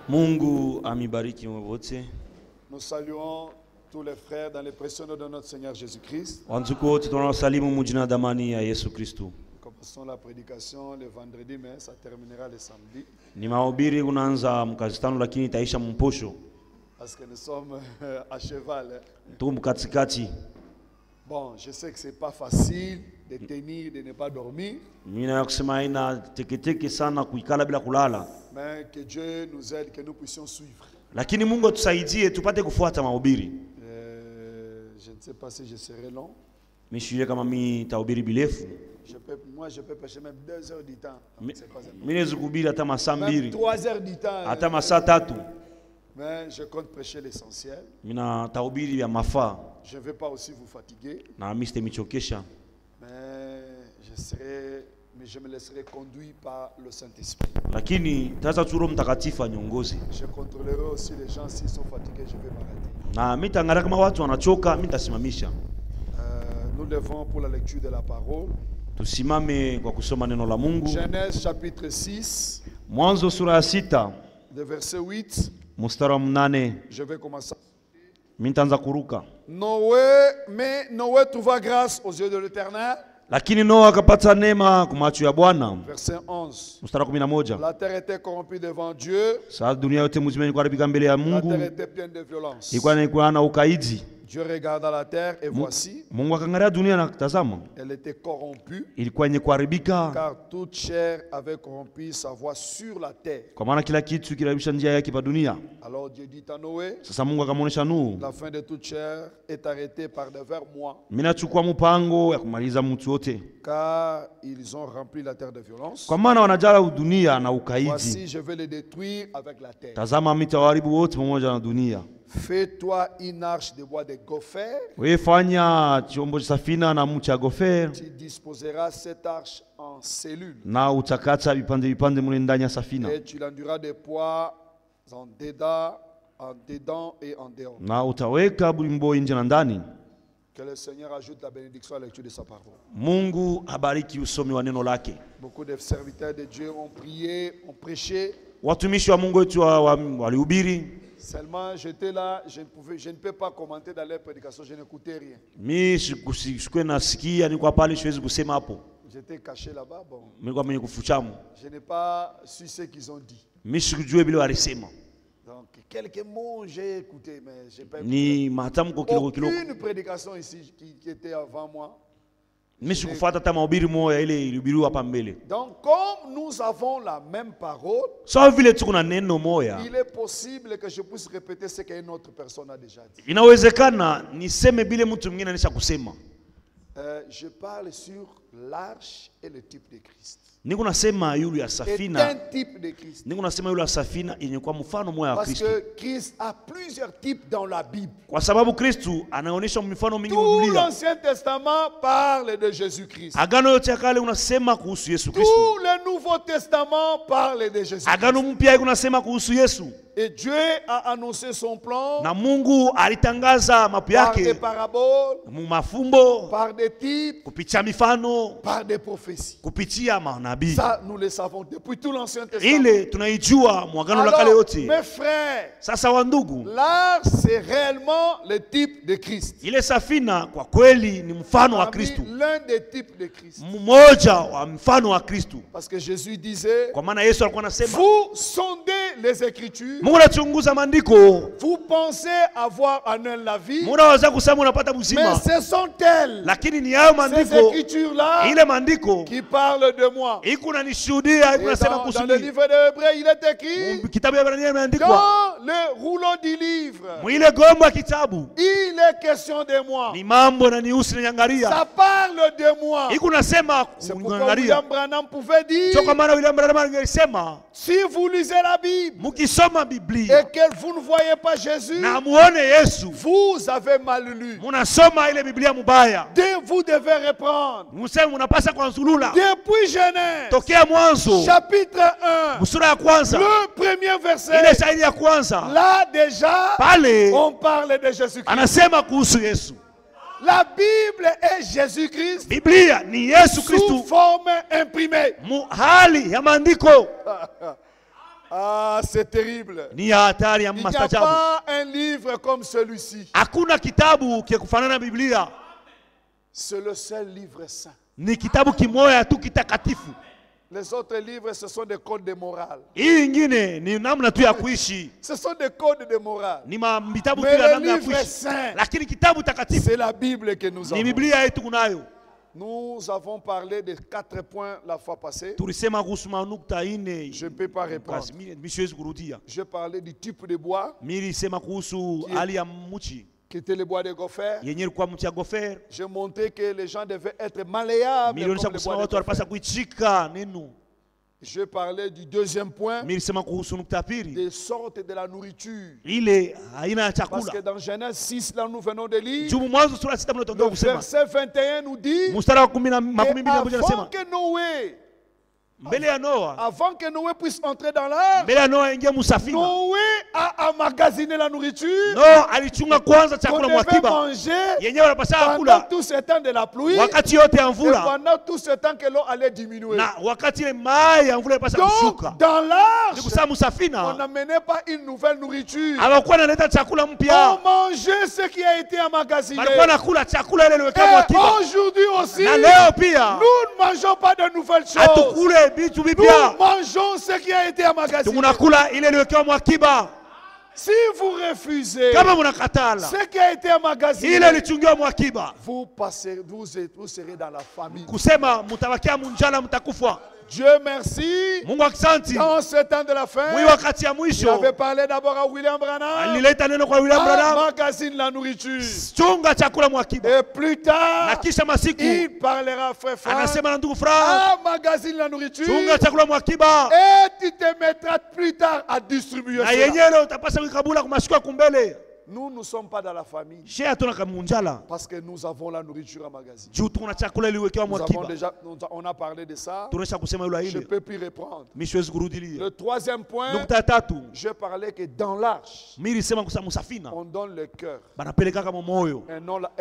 Mungu amibariki wote. Nous saluons tous les frères dans les précieux noms de notre Seigneur Jésus-Christ. Wandugu wote tunawasalimu mujina damani ya Yesu Kristo. Commençons la prédication le vendredi, mais ça terminera le samedi. Ni mahubiri unaanza mkazi tano lakini itaisha mposho. Parce que nous sommes à cheval. Tuko mkatikati. Bon, je sais que c'est pas facile de tenir, de ne pas dormir. Mimi na kusema ina teketeke sana kuikala bila kulala. Mais que Dieu nous aide, que nous puissions suivre. Lakini Mungu atusaidie tupate kufuata mahubiri. Je ne sais pas si je serai long. Mimi kama mimi tahubiri birefu. Moi je peux prêcher même 2 heures du temps. Mimi nezikuhubiri hata masaa 2. 3 heures du temps. Hata masaa 3. Mais je compte prêcher l'essentiel. Mina tahubiri ya mafaa. Je ne vais pas aussi vous fatiguer. Na mimi sitemichokesha. Mais je me laisserai conduire par le Saint-Esprit. Lakini taza turo mtakatifu anyongozi. Je contrôlerai aussi les gens s'ils sont fatigués, je vais m'arrêter. Na mitangara kama watu wanachoka mitasimamisha. Nous levons pour la lecture de la parole. Tusimame kwa kusoma neno la Mungu. Genèse chapitre 6. Mwanzo sura ya 6. De verset 8. Mstari wa 8. Je vais commencer. Mitaanza kuruka. Noé trouva grâce aux yeux de l'Éternel. Lakini Noa akapata neema kwa macho ya Bwana. Verset 11. Mstari wa 11. La terre était corrompue devant Dieu. Sasa dunia yote mzima ilikuwa haribika mbele ya Mungu. La terre était pleine de violence. Ilikuwa na ukaidi. Dieu regarda la terre et voici. Mungu akaangalia dunia na kutazama. Elle était corrompue. Ilikuwa yenye kuharibika. Car toute chair avait corrompu sa voie sur la terre. Kwa maana kila kitu kilibisha njia yake pa dunia. Alors Dieu dit à Noé. Sasa Mungu akamwonyesha Nuhu. La fin de toute chair est arrêtée par devers moi. Mimi nachukua mpango ya kumaliza mtu wote. Car ils ont rempli la terre de violence. Kwa maana wanajala dunia na ukaidi. Voici je vais les détruire avec la terre. Tazama mitawaribu wote pamoja na dunia. Fais-toi une arche de bois de gopher. Wewe fanya chombo cha safina na mti wa gopher. Tu disposeras cette arche en cellules. Na utakata vipande mule ndani ya safina. Et tu l'enduras de poids en dedans et en dehors. Na utaweka bulimbo nje na ndani. Que le Seigneur ajoute la bénédiction à la lecture de sa parole. Mungu abariki usomi wa neno lake. Beaucoup de serviteurs de Dieu ont prié, ont prêché. Watumishi wa Mungu wetu walihubiri. Seulement j'étais là, je ne peux pas commenter dans les prédications, je n'écoutais rien. Mimi sikuwa nasikia niko pale siwezi kusema hapo. J'étais caché là-bas, bon. Mimi mwenye kufuchamu. Je n'ai pas su ce qu'ils ont dit. Mimi sikujua bila walisema. Donc quelques mots j'ai écouté mais j'ai pas ni matamko kilo. Aucune prédication ici qui était avant moi. Mimi sikufuata hata mahubiri moja ile ilihubiriwa hapa mbele. Donc comme nous avons la même parole, sawa vile tuko na neno moja, il est possible que je puisse répéter ce qu'une autre personne a déjà dit. Inawezekana niseme bile mtu mwingine anisha kusema. Je parle sur l'arche et le type de Christ. Niko nasema yule ya safina. Un type de Christ. Niko nasema yule ya safina yenye kwa mfano moja wa Kristo. Parce que Christ a plusieurs types dans la Bible. Kwa sababu Kristo anaonyesha mifano mingi Tout Biblia. l'Ancien Testament parle de Jésus-Christ. Agano yote ya kale unasema kuhusu Yesu Kristo. Tout le Nouveau Testament parle de Jésus-Christ. Agano mpya unasema kuhusu Yesu. Et Dieu a annoncé son plan. Na Mungu alitangaza mapu yake. Par des paraboles. Mafumbo. Par des types. Kupitia mifano. Par des prophéties. Kupitia manabii. Ça nous le savons depuis tout l'Ancien Testament. Ile tunaijua mwagano la kale yote. Mes frères. Sasa wandugu. L'arche c'est réellement le type de Christ. Ile safina kwa kweli ni mfano wa Kristo. L'un des types de Christ. Mmoja wa mfano wa Kristo. Parce que Jésus disait. Kwa maana Yesu alikuwa anasema. Vous sondez les Écritures. Mungu anachunguza maandiko. Vous pensez avoir en elles la vie. Mungu anaweza kusema unapata uzima. Mais ce sont elles. Lakini ni hayo maandiko. Ces écritures là. Ile maandiko. Qui parlent de moi. Iko nanishuhudia, iko nasema kuhusu mimi. Dans le livre de Hébreux, il est écrit. Kitabu ya Ibrania imeandikwa. Dans le rouleau du livre. Mwile gomba kitabu. Il est question de moi. Ni mambo na nihusu na nyangaria. Ça parle de moi. Iko nasema kunyangaria. William Branham pouvait dire. Kwa maana William Branham angesema. Si vous lisez la Bible. Mukisoma Biblia. Et que vous ne voyez pas Jésus. Na muone Yesu. Vous avez mal lu. Munasoma ile Biblia mubaya. Vous devez reprendre. Musema munapasa kuanzulula. Depuis Genèse. Tokea mwanzo. Chapitre 1. Sura ya kwanza. Le premier verset. Ile shairi ya kwanza. Là déjà. Pale. On parle de Jésus-Christ. Anasema kuhusu Yesu. La Bible est Jésus-Christ. Biblia ni Yesu Kristo. Sous forme imprimée. Hali ya maandiko. Ah, c'est terrible. Ni ya hatari ya Il n'y a mastajabu. pas un livre comme celui-ci. Hakuna kitabu kikufanana na Biblia. C'est le seul livre saint. Ni kitabu kimoja tu kitakatifu. Les autres livres, ce sont des codes de morale. Hii ingine ni namna tu ya kuishi. Ce sont des codes de morale. Ni vitabu tu Mais ya le namna ya livre kuishi. saint, Lakini kitabu takatifu c'est la Bible que nous ni avons. Biblia yetu kunayo. Nous avons parlé de 4 points la fois passée. Tulisema kuhusu manukta ine. Je ne peux pas répondre. Mimi siwezi kurudia. J'ai parlé du type de bois Mimi sema kuhusu hali ya mchi. qui était le bois de gopher. Yenye ilikuwa mti ya gofer. J'ai montré que les gens devaient être malléables Mimi comme le kusema bois watu de walipaswa gopher. kuichika neno. Je parlais du deuxième point, Mimi sema kuhusu nukta pili. des sortes de la nourriture. Ile aina ya Parce chakula. que dans Genèse 6, là nous venons de lire, Jumu mwanzo sura 6 mnatondoa le kusema. verset 21 nous dit Mstari wa 10 que nasema avant que Noé, mbele ya Noa, avant que Noé puisse entrer dans l'arche, mbele ya Noa ingia musafina. Noé a emmagasiné la nourriture Noa alichunga kwanza qu'on chakula devait mwakiba. manger Yenyewe wanapaswa pendant kula tout ce temps de la pluie wakati yote ya et mvula pendant tout ce temps que l'eau allait diminuer. na wakati ile mai ya mvula ipasa Donc, kushuka. dans l'arche, Nikusema on musafina n'amenait pas une nouvelle nourriture. hawakuwa naleta chakula On mpya, mangeait ce qui a été emmagasiné. walikuwa nakula chakula ile iliwekewa Et mwakiba. aujourd'hui aussi, Na leo pia nous ne mangeons pas de nouvelles choses. hatukule vitu Nous vipya, mangeons ce qui a été emmagasiné. tunakula ile iliwekewa mwakiba. Si vous refusez Kama mnakatala ce qui a été ile emmagasiné, ilichungiwa mwakiba, vous serez dans la famille. kusema mtabakia munjala, mtakufa. Dieu merci. Mungu akisanti. Dans ce temps de la fin, Mwi wakati ya il mwisho avait parlé d'abord à William Branham. alileta neno kwa William Branham, Emmagasine la nourriture. chunga chakula mwakiba. Et plus tard, Na kisha masiku il parlera à frère Franck. anasema na ndugu Frank, Emmagasine la nourriture. chunga chakula mwakiba, Et tu te mettras plus tard à distribuer na cela. yenyewe utapasa kukabula kumashika kumbele. Nous ne sommes pas dans la famille Je hatuna kamunjala parce que nous avons la nourriture à magazine. juu tuna chakula iliwekewa Nous avons mwakiba. déjà, on a parlé de ça. Tunaisha kusema yule Je ne ile. peux plus reprendre. Mimi siwezi kurudilia. Le troisième point, Nukta ya tatu, je parlais que dans l'arche, mimi nilisema kusema musafina on donne le cœur banapeleka kama moyo, et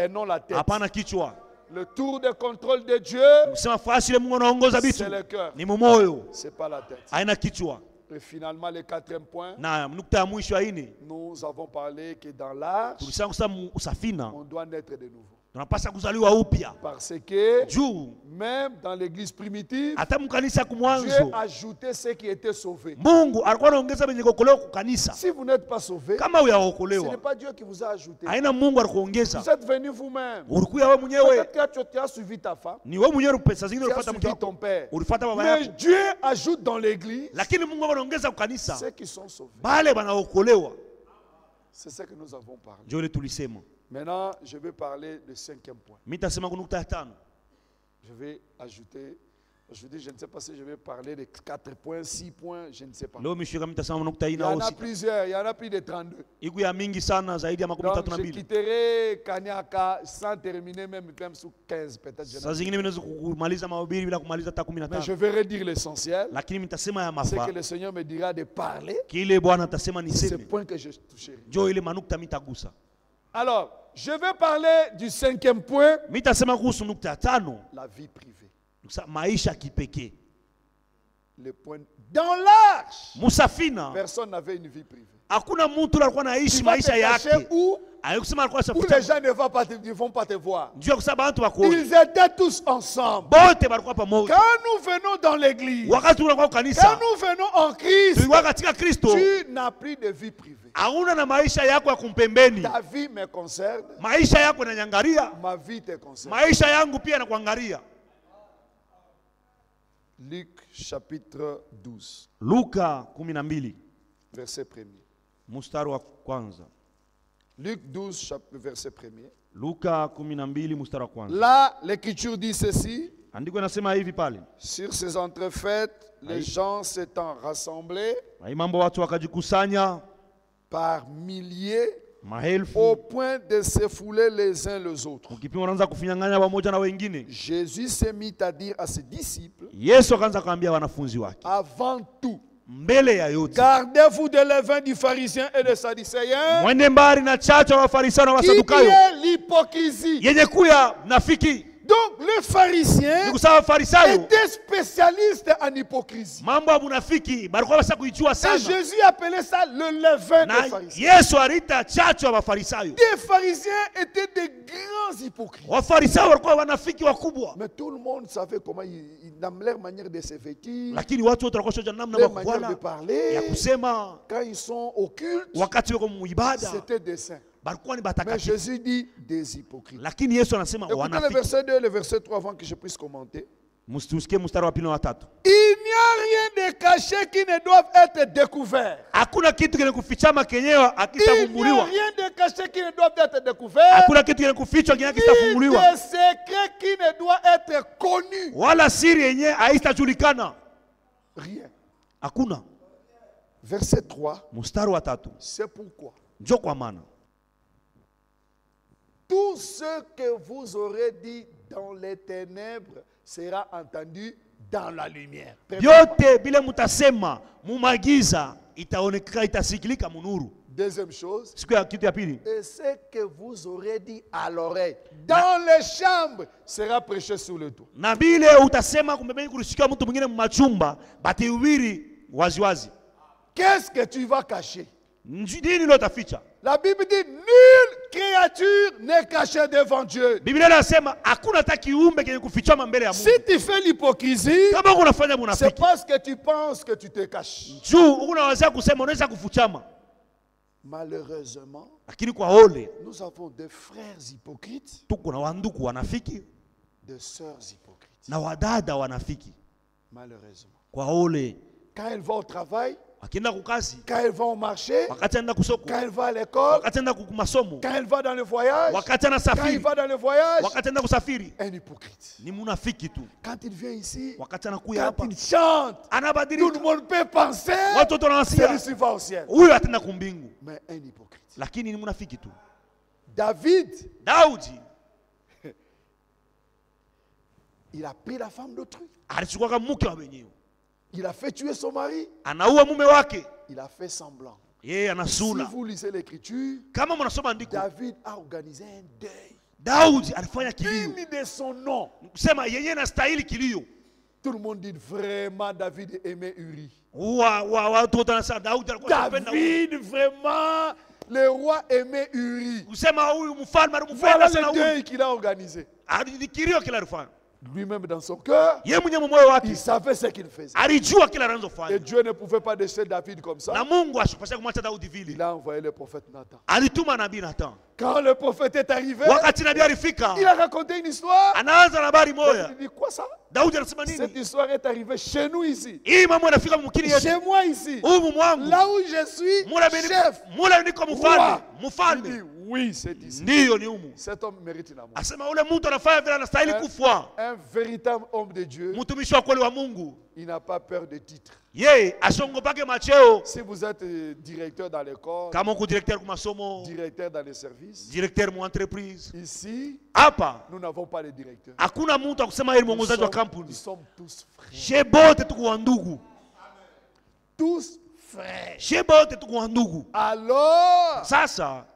non la tête. hapana kichwa. Le tour de contrôle de Dieu, Kusema fasi ile Mungu anaongoza vitu c'est le cœur, ni moyo, c'est pas la tête. haina kichwa. Et finalement, le quatrième point, Na nukta ya mwisho ine nous avons parlé que dans l'arche, tulisema kusema usafina on doit naître de nouveau. tunapasa kuzaliwa upya, Parce que juu même dans l'église primitive, hata mkanisa Dieu kumwanzo ajoutait ceux qui étaient sauvés. Mungu alikuwa anaongeza wenye kuokolewa kukanisa. Si vous n'êtes pas sauvé, Kama ce n'est uyaokolewa pas Dieu qui vous a ajouté. haina Mungu alikuongeza, Vous êtes venu vous-même. ulikuya wewe mwenyewe, Peut-être que tu as suivi ta femme, ni wewe mwenyewe pesa zingine tu as ulifuata mke suivi ton wako, père. ulifuata baba Mais yako, Dieu ajoute dans l'église lakini Mungu anaongeza kukanisa ceux qui sont sauvés. bale banaokolewa. C'est ce que nous avons parlé. Ndio ile tulisema. Maintenant, je vais parler du cinquième point. Mimi nitasema kwa nukta ya tano. Je vais ajouter, je ne sais pas si je vais parler de 4 points, 6 points, je ne sais pas. Leo mishika nitasema nukta Il y ina en au a sita. plusieurs, il y en a plus de 32. Iku ya mingi sana zaidi ya makumi Donc, tatu na je mbili. quitterai Kanyaka sans terminer même sous 15 peut-être. je Saa n'en- zingine minaweza kumaliza mahubiri bila kumaliza hata Mais 15. je vais redire l'essentiel. Lakini nitasema ya C'est que mafa. le Seigneur me dira de parler. Kile Bwana atasema C'est ce niseme. point que je toucherai. Ndio ile manukta mitagusa. Alors, je vais parler du cinquième point, Mimi nitasema kuhusu nukta ya tano. la vie privée. Nuksa maisha kipekee. Le point. Dans l'arche, Musafina personne n'avait une vie privée. hakuna mtu alikuwa Tu anaishi vas te maisha cacher yake. où, Hayakusema alikuwa où les safuta. gens ne vont pas te voir. Ndio kusema watu wako. Ils étaient tous ensemble. Bote balikuwa pamoja. Quand nous venons dans l'église, Wakati unakuwa quand kanisa, nous venons en Christ, tulikuwa katika Kristo. tu n'as plus de vie privée. Hauna na maisha yako ya kumpembeni. Ta vie me concerne, Maisha yako yananyangalia. ma vie te concerne. Maisha yangu pia yanakuangalia. Luc chapitre 12, Luka 12 verset 1er. mstari wa kwanza. Luc 12, verset 1er. Luka 12 mstari wa kwanza. Là, l'écriture dit ceci. Andiko inasema hivi pale. Sur ces entrefaites, les gens s'étant rassemblés Hii mambo watu wakajikusanya par milliers au maelfu, point de se fouler les uns les autres. ukipima wanaanza kufinyang'anya pamoja na wengine. Jésus se mit à dire à ses disciples, Yesu akaanza kuambia wanafunzi wake, avant tout, mbele ya yote, gardez-vous de levain du pharisien et des sadducéens, mwende mbali na chacho wa Wafarisayo na qui Wasadukayo est l'hypocrisie. yenye kuya nafiki. Donc le pharisien Nikusawa Farisayo. était spécialiste en hypocrisie. Mambo ya munafiki balikuwa basa kuijua Et sana. Jésus appelait ça le levain Na des pharisiens. Yesu alita chachu ya Mafarisayo. Les pharisiens étaient des grands hypocrites. Wafarisayo walikuwa wanafiki wakubwa. Mais tout le monde savait comment dans leur manière de se vêtir, Lakini watu wote walikuwa shojua namna leur ya manière de kuvala, parler. ya kusema, Quand ils sont au culte, wakati wako muibada, c'était des saints. balikuwa ni Mais batakatifu. Jésus dit des hypocrites. Lakini Yesu anasema Écoutez le wanafiki. verset 2 et le verset 3 avant que je puisse commenter. Msikie mstari wa pili na wa tatu. Il n'y a rien de caché qui ne doive être découvert. Hakuna kitu kile kufichama kenyewe Il n'y a akitafunguliwa. rien de caché qui ne doit être découvert. Hakuna kitu kile kufichwa kenyewe Ni kitafunguliwa. des secrets qui ne doit être connus. Wala siri yenyewe haitajulikana. Rien. Hakuna. Verset 3. Mstari wa tatu. C'est pourquoi Njoo kwa maana tout ce que vous aurez dit dans les ténèbres sera entendu dans la lumière. vyote vile mutasema mumagiza itaonekana, itasikilika munuru. Deuxième chose. Siku ya kitu ya pili, Et ce que vous aurez dit à l'oreille dans les chambres sera prêché sur le toit. na vile utasema kumbebeni kulisikia mtu mwingine mmachumba batihubiri waziwazi. Qu'est-ce que tu vas cacher? Nini leo utaficha? La Bible dit nulle créature n'est cachée devant Dieu. Biblia inasema hakuna hata kiumbe kenye kufichama mbele ya Mungu. Si tu fais l'hypocrisie, Kama unafanya c'est munafiki, parce que tu penses que tu te caches. juu unaweza kusema unaweza kufuchama, Malheureusement, lakini kwa ole nous avons des frères hypocrites, tuko na wanduku wanafiki des sœurs hypocrites. na wadada wanafiki. Malheureusement. Kwa ole Quand elles vont au travail, akienda kukazi, quand elles vont au marché, wakati anaenda kusoko, quand elles vont à l'école, wakati anaenda kumasomo, quand elles vont dans le voyage, wakati quand il anasafiri, va dans le voyage, wakati anaenda kusafiri, un hypocrite. ni munafiki tu. Quand il vient ici, Wakati anakuya quand hapa il chante, tout anabadilika, le monde peut penser watu wanasikia celui-ci va au ciel. huyo atenda kumbingu, Mais un hypocrite. lakini ni munafiki tu. David, Daudi il a pris la femme d'autrui. alichukua mke wa wenyewe, Il a fait tuer son mari. anaua mume wake, Il a fait semblant. yeye Si anasula. vous lisez l'écriture, Kama mnasoma andiko, David a organisé un deuil. Daudi alifanya kilio, Digne de son nom. kusema yeye anastahili kilio. Tout le monde dit vraiment David aimait Uri. Watu wote wanasema Daudi alikuwa anapenda Uri. David, vraiment, le roi aimait Uri. Kusema huyu mfalme Voilà alimpenda sana le Uri. deuil qu'il a organisé. Ni kilio kila alifanya. Lui-même dans son cœur, Yeye mwenyewe moyo wake il savait ce qu'il faisait. alijua kila Et anachofanya. Dieu ne pouvait pas laisser David comme ça. Na Mungu ashipasha kumwacha Daudi vile. Il a envoyé le prophète Nathan. Alituma nabii Nathan. Quand le prophète est arrivé, Wakati nabii alifika, il a raconté une histoire. anaanza na habari Il moja. dit quoi ça? Daudi anasema Cette nini? histoire est arrivée chez nous ici. Hii mambo yanafika mkini yetu. Chez moi ici. Humu mwangu. Là où je suis Mula beni chef. mula niko mfalme. Roi. Il dit Mfalme. oui, c'est ici. Ndiyo ni humu. Cet homme mérite une amour. Asema ule mtu anafanya vile anastahili kufa. Un véritable homme de Dieu, Mtumishi wa kweli wa Mungu. il n'a pas peur de titre. Yeye ashongopake macheo. Si vous êtes directeur dans l'école, Kama uko directeur kwa masomo, directeur dans les services, directeur mu entreprise. ici, Hapa nous n'avons pas de directeur. hakuna mtu akusema yeye ni Nous mwongozaji wa sommes, kampuni. nous sommes tous frères. She bote tuko wa ndugu. Tous frères. She bote tuko wa ndugu. Alors, Sasa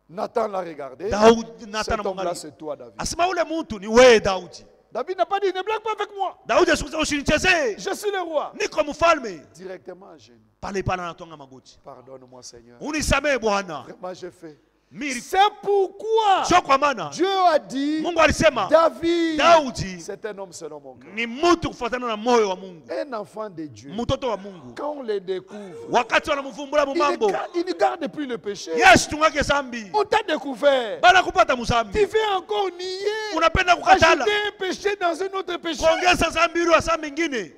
Nathan l'a regardé. Daudi Nathan Cet homme-là, anamwangalia. c'est toi, David. Asema ule mtu ni wewe Daudi. David n'a pas dit, ne blague pas avec moi. Daudi asikuza usinichezee. Je suis le roi. Niko mfalme. Directement à genoux. Pale pale anatonga magoti. Pardonne-moi, Seigneur. Unisamee Bwana. Vraiment, j'ai fait. Mimi C'est pourquoi sio kwa maana Dieu a dit, Mungu alisema David, Daudi c'est un homme selon mon cœur. ni mtu kufuatana na moyo wa Mungu. Un enfant de Dieu, Mtoto wa Mungu. quand on le découvre, Wakati wanamvumbula mumambo, il ne garde plus le péché. Yesu tungake zambi. On t'a découvert. Bana kupata Tu muzambi. veux encore nier, Unapenda kukatala. ajouter un péché dans un autre péché. Kuongeza zambi ili wa zambi nyingine.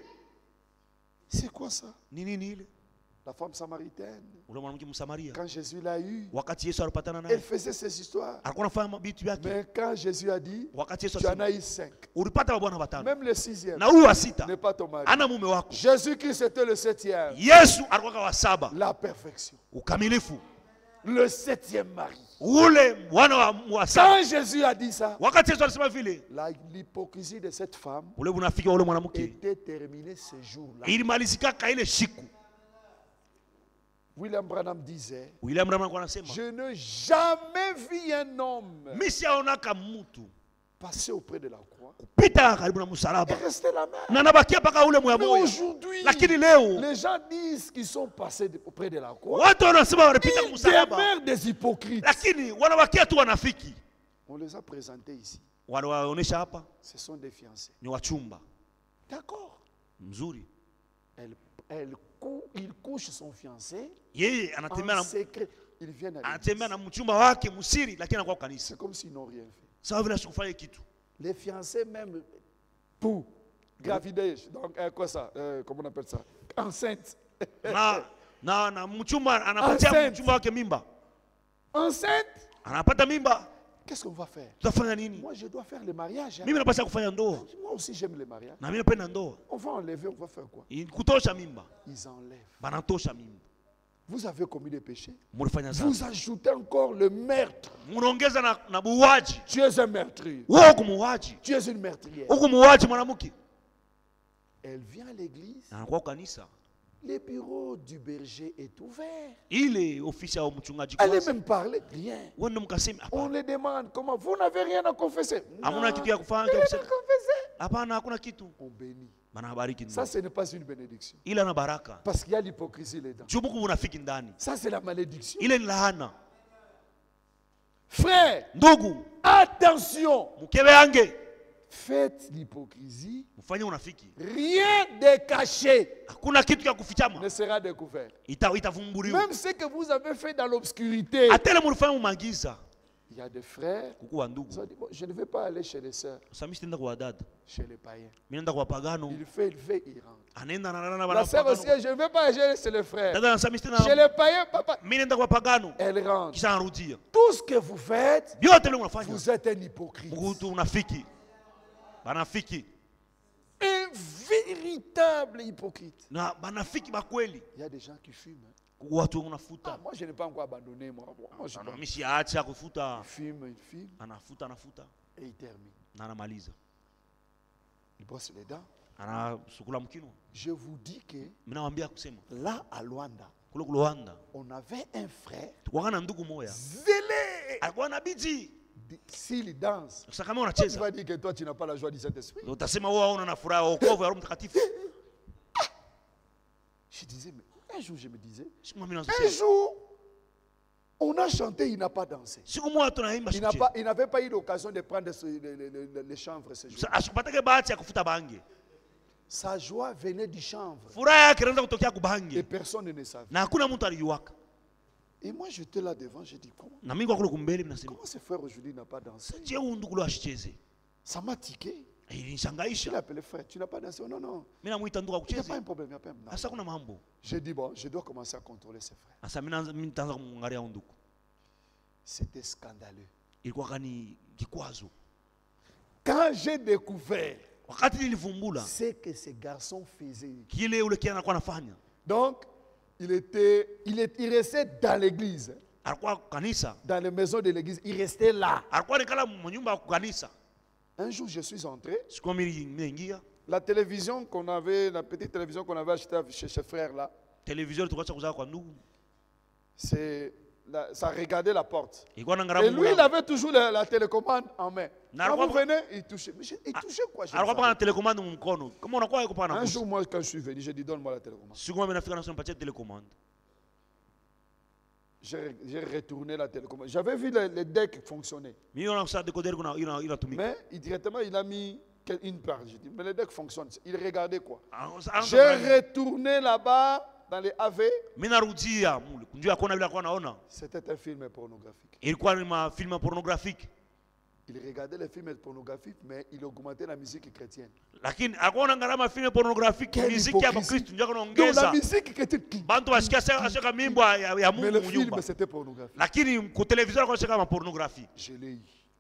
C'est quoi ça? Ni nini ile? La femme samaritaine, Ule mwanamke Msamaria. quand Jésus l'a eu, Wakati Yesu alipatana elle naye, faisait ses histoires. alikuwa anafanya vitu vyake. Mais quand Jésus a dit, Wakati Yesu tu en alisema, as eu 5, ulipata mabwana watano. même le 6e Na huyu wa sita n'est pas ton mari. ana mume wako. Jésus-Christ était le 7e, Yesu alikuwa wa saba. la perfection. Ukamilifu. Le 7e mari. Ule mwana wa saba. Quand Jésus a dit ça, Wakati Yesu alisema vile, l'hypocrisie de cette femme ule unafiki wa ule mwanamke était terminée ce jour-là. ilimalizikaka ile siku. William Branham disait, William Branham alikuwa anasema, je n'ai jamais vu un homme mimi siaonaka mtu passer auprès de la croix kupita karibu na et msalaba rester la même. na nabakia mpaka ule moya Mais moya. aujourd'hui, Lakini leo les gens disent qu'ils sont passés auprès de la croix. watu wanasema wanapita Ils msalaba, demeurent des hypocrites. lakini wanabakia tu wanafiki. On les a présentés ici. Wanawaonesha hapa Ce sont des fiancés. ni wachumba D'accord. mzuri, Il couche son fiancé yeye anatembea en na secret. Ils viennent à anatembea l'église. na mchumba wake msiri, lakini anakuwa kwa kanisa. C'est comme s'ils n'ont rien fait. Sawa vile asikufanya kitu. Les fiancés même pour gravidage. Donc quoi ça comment on appelle ça? Enceinte. na mchumba anapatia Enceinte. mchumba wake mimba, Enceinte. anapata mimba, Qu'est-ce qu'on va faire? tutafanya nini? Moi je dois faire le mariage. Hein. Mimi napaswa kufanya ndoa, Moi aussi j'aime le mariage. na mimi napenda ndoa. On va enlever, on va faire quoi? Kutosha mimba, Ils enlèvent. banatosha mimba. Vous avez commis des péchés. Mulifanya sana, Vous ajoutez encore le meurtre. munaongeza na buwaji. Tu es un meurtrier. Wewe uko muuaji, Tu es une meurtrière. uko muuaji mwanamke. Elle vient à l'église. Anakuwa kwa kanisa, Le bureau du berger est ouvert. ile ofisi ya mchungaji Allez kwanza. même parler. Rien. Wewe ndio mkasema On hapana, les demande comment. Vous n'avez rien à confesser. hamuna kitu ya kufanya Rien kia à kusema. confesser. Hapana, hakuna kitu. On bénit. Banabariki Ça, ndoa, ce n'est pas une bénédiction. ila na baraka. Parce qu'il y a l'hypocrisie là-dedans. Chubuku munafiki ndani, Ça, c'est la malédiction. ile ni laana. Frère, Ndugu, attention. mkebe yange, Faites l'hypocrisie. mfanye unafiki. Rien de caché Hakuna kitu cha kufichama, ne sera découvert. itavumbuliwa. Même ce que vous avez fait dans l'obscurité. Atele mulifanya mumagiza. Il y a des frères. Kuku wa ndugu, Ils ont dit, bon, je ne vais pas aller chez les sœurs, sasa mimi sitaenda kwa dada, chez les païens. mimi naenda kwa pagano. Il fait, il rentre. Anaenda na La sœur aussi, pagano. je ne vais pas aller chez les frères. Dada anasema mimi Chez sitaenda, les païens, papa, mimi naenda kwa pagano. elle rentre. Kisha anarudia. Tout ce que vous faites, Vyote leo unafanya. vous êtes un hypocrite. Mkutu unafiki. Banafiki. Un véritable hypocrite. Na banafiki bakweli. Il y a des gens qui fument. Hein. Watu Ah, unafuta. moi, je n'ai pas encore abandonné. Moi, je Mimi siacha kufuta. fume, il fume Anafuta et il termine. na anamaliza. Il brosse les dents. Anasukula mkino. Je vous dis que Mimi nawaambia kusema là, à Luanda, kule Rwanda on avait un frère tukwaga na ndugu moya zélé. alikuwa na bidii. S'il danse, Sasa kama tu unacheza vas dire que toi, tu n'as pas la joie du Saint-Esprit. utasema wewe hauna na furaha ya wokovu ya Roho Mtakatifu. Je disais, mais un jour, je me disais, Siku mimi un nasema jour, on a chanté, il n'a pas dansé. siku moja tunaimba Il siku. il n'avait pas eu l'occasion de prendre les chanvres ce jour. Asikupatake bahati ya kufuta bange. Sa joie venait du chanvre. Furaha yake inaanza kutokea Et kubange. personne ne savait. Na hakuna mtu alijuaka. Et moi, j'étais là devant, j'ai dit, comment, Na mimi kwa kule kumbele mnasema, comment ce frère aujourd'hui n'a pas dansé? je huyu ndugu leo ashicheze. Ça m'a tiqué. Je l'ai Ilinishangaisha. appelé frère, tu n'as pas dansé? Oh, non, non. Mimi namuita ndugu Il n'y a akucheze. pas un problème, il n'y a pas un problème. Sasa kuna mambo. J'ai dit, bon, je dois commencer à contrôler ses frères. Sasa mimi nitaanza kumwangalia huyu ndugu. C'était scandaleux. Ilikuwa kani kikwazo. Quand j'ai découvert Wakati nilivumbula ce que ces garçons faisaient, kile ule kijana anakuwa anafanya. donc il restait dans l'église, Alikuwa kanisa. dans les maisons de l'église, il restait là. Alikuwa nikala mnyumba ya kanisa. Un jour, je suis entré. Siku mimi nimeingia, La télévision qu'on avait, la petite télévision qu'on avait achetée chez ce frère là, television tukaacha kuzaa kwa ndugu. ça regardait la porte. Ilikuwa Et naangalia lui, il Mungu. avait toujours la télécommande en main. Na Quand vous alikuwa- venez, il touchait. Mais il touchait quoi? Je ne Alikuwa savais paka na telecommande mkono. Kama unakuwa yuko paka pas. na Un kusi. jour, moi, quand je suis venu, j'ai dit, donne-moi la télécommande. Siku mimi nafika na nipatie telecommande. J'ai retourné la télécommande. J'avais vu les decks fonctionner. Mimi naona sasa decoder kuna inatumika. Mais directement, il a mis une part. J'ai dit, mais les decks fonctionnent. Il regardait quoi? J'ai J'ai retourné là-bas, dans les AV. mimi narudia mule. Njoo akona bila kuwa naona. C'était un film pornographique. Ilikuwa ni mafilm pornographique. Il regardait les films pornographiques, mais il augmentait la musique chrétienne. Lakini alikuwa anaangalia mafilm pornographique, Quelle muziki ya hypocrisie. Kristo njoo Donc la anaongeza. musique chrétienne. Bantu wasikia sasa mimbo ya Mais Mungu le film, mnyumba. c'était pornographique. Lakini ku television kwa shaka pornography. Je l'ai eu.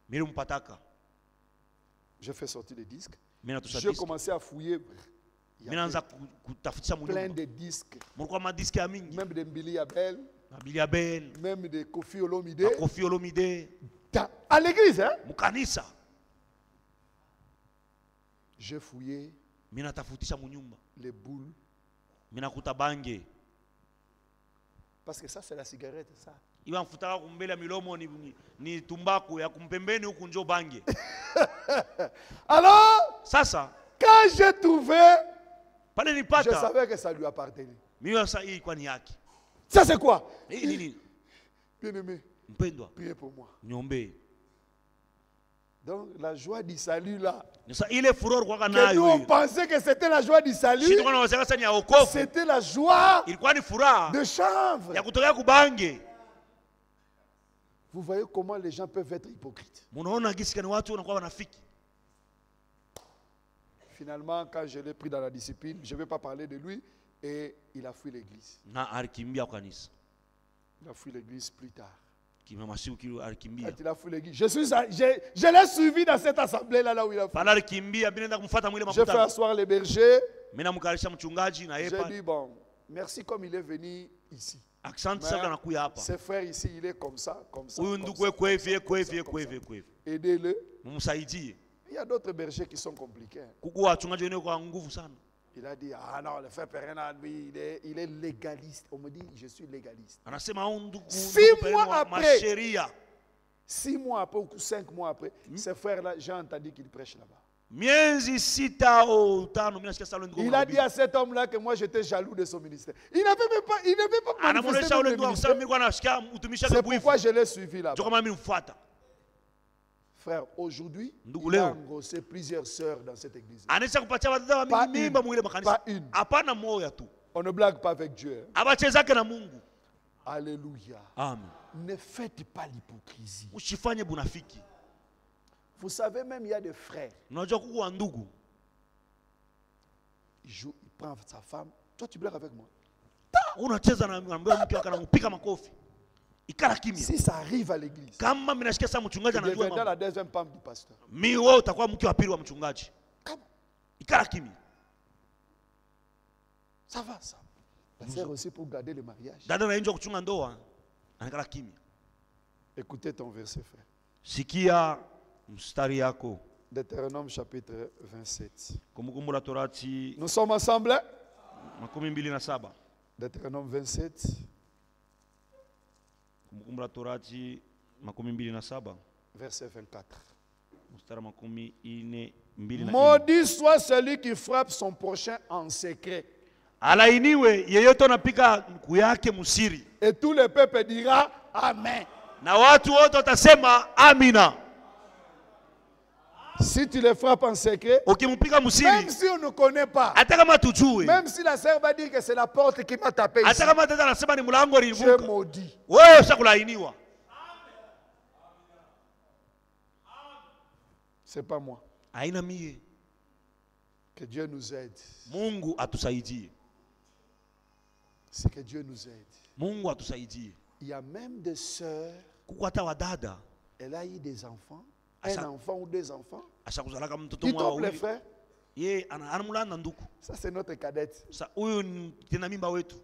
Mimi mpataka. J'ai fait sortir les disques. Mimi natusha J'ai disque. commencé à fouiller. Il y Mimi avait naanza kutafutisha plein mnyumba. de disques. Mulikuwa madiski ya mingi. Même de Billy Abel, Na Billy Abel, même de Kofi na Olomide. Koffi Olomide, À l'église, hein? mukanisa. J'ai fouillé Mimi natafutisha mnyumba. les boules. Mimi nakuta bange. Parce que ça, c'est la cigarette, ça. Iwa mfutaka kumbele milomo ni tumbaku ya kumpembeni huku njo bange. Alors, Sasa quand j'ai trouvé, pale je nipata savais que ça lui appartenait. mimi sasa hii kwa ni yake. Ça, c'est quoi? Hii nini? Bien-aimé, Mpendwa, priez pour moi. niombe. Donc, la joie du salut, là, Sasa ile furor kwa que nous, nayo on hiyo. pensait que c'était la joie du salut, Shida kwa nawazeka sasa ni ya wokovu. c'était la joie Ilikuwa ni furaha de chanvre. ya kutokea kubange. Vous voyez comment les gens peuvent être hypocrites. Munaona gisi kani watu wanakuwa wanafiki. Finalement, quand je l'ai pris dans la discipline, je ne vais pas parler de lui, et il a fui l'église. Na alikimbia kwa kanisa. Il a fui l'église plus tard. Kimamasiku kile alikimbia. Quand il a fui l'église, je l'ai suivi dans cette assemblée-là, là où il a fui. Pala alikimbia mimi naenda kumfuata mwile J'ai fait makutano. asseoir les bergers. Mimi namkalisha mchungaji na yeye J'ai pale. dit, bon, merci comme il est venu ici. Asante sana nakuya hapa. Ses frères ici, il est comme ça, comme ça. Huyu Comme ndugu ça, kwa hivi comme ça, kwa hivi comme kwa ça. hivi kwa hivi. Aidez-le. Mumsaidie. Il y a d'autres bergers qui sont compliqués. Hein. Kuku wachungaji wenyewe kwa nguvu sana. Il a dit, ah non, le frère Perena, lui, il est légaliste. On me dit, je suis légaliste. Anasema au ndugu 6 mois après. masheria. 6 mois après ou 5 mois après, ces frères-là, j'ai entendu qu'ils prêchent là-bas. Miezi 6 au 5 mimi nasikia sasa ndugu. Il a dit à cet homme-là que moi j'étais jaloux de son ministère. Il n'avait même pas manifesté Anamuonesha le ule ndugu ministère. sasa mimi kwa nasikia utumishi C'est wake buifu. pourquoi je l'ai suivi là-bas. Ndio kama mimi mfuata. Frère, aujourd'hui, Ndugu il a leo. engrossé plusieurs sœurs dans cette église. Anaisha kupatia wadada wa Pas mingi mimba une. mwile makanisa. Pas une. Hapana moya tu. On ne blague pas avec Dieu. Hein. Abachezake na Mungu. Alléluia. Amen. Ne faites pas l'hypocrisie. Usifanye bunafiki. Vous savez, même il y a des frères. Unajua kuku wa ndugu. Il prend sa femme. Toi, tu blagues avec moi. Unacheza na mbwa mke wake anampika makofi. Ikala kimya. Si ça arrive à l'église, Kama mimi nasikia sasa mchungaji tu deviendras anajua la mambo. deuxième femme du pasteur. Mimi wewe utakuwa mke wa pili wa mchungaji. Comment? Ikala kimya. Ça va, ça. La sœur aussi pour garder le mariage. Dada anaenjoa kuchunga ndoa. Anakala kimya. Écoutez ton verset, frère. Sikia mstari yako. Deutéronome chapitre 27. Kumbukumbu la Torati Nous sommes ensemble. Hein? 27. Deutéronome 27, Kumbukumbu la Torati 27. verset 24. Mstari 24. Maudit soit celui qui frappe son prochain en secret. Alainiwe yeyote anapika kuyake musiri. Et tout le peuple dira Amen. Na watu wote watasema amina. Si tu le frappes en secret, Ukimpika musiri, même si on ne connaît pas, hata kama tujue, même si la sœur va dire que c'est la porte qui m'a tapé ici, hata kama tata anasema ni mlango tu es ulivuka, maudit. wewe ushakulainiwa. C'est pas moi. Haina mie. Que Dieu nous aide. Mungu atusaidie. C'est que Dieu nous aide. Mungu atusaidie. Il y a même des sœurs, Kuko hata wadada elle a eu des enfants, Asa- un enfant ou 2 enfants, ashakuzalaka mtoto qui mwa tombent les wawili. frères. Ye anamulanda nduku. Ça, c'est notre cadette. Sa huyu ni tena mimba wetu.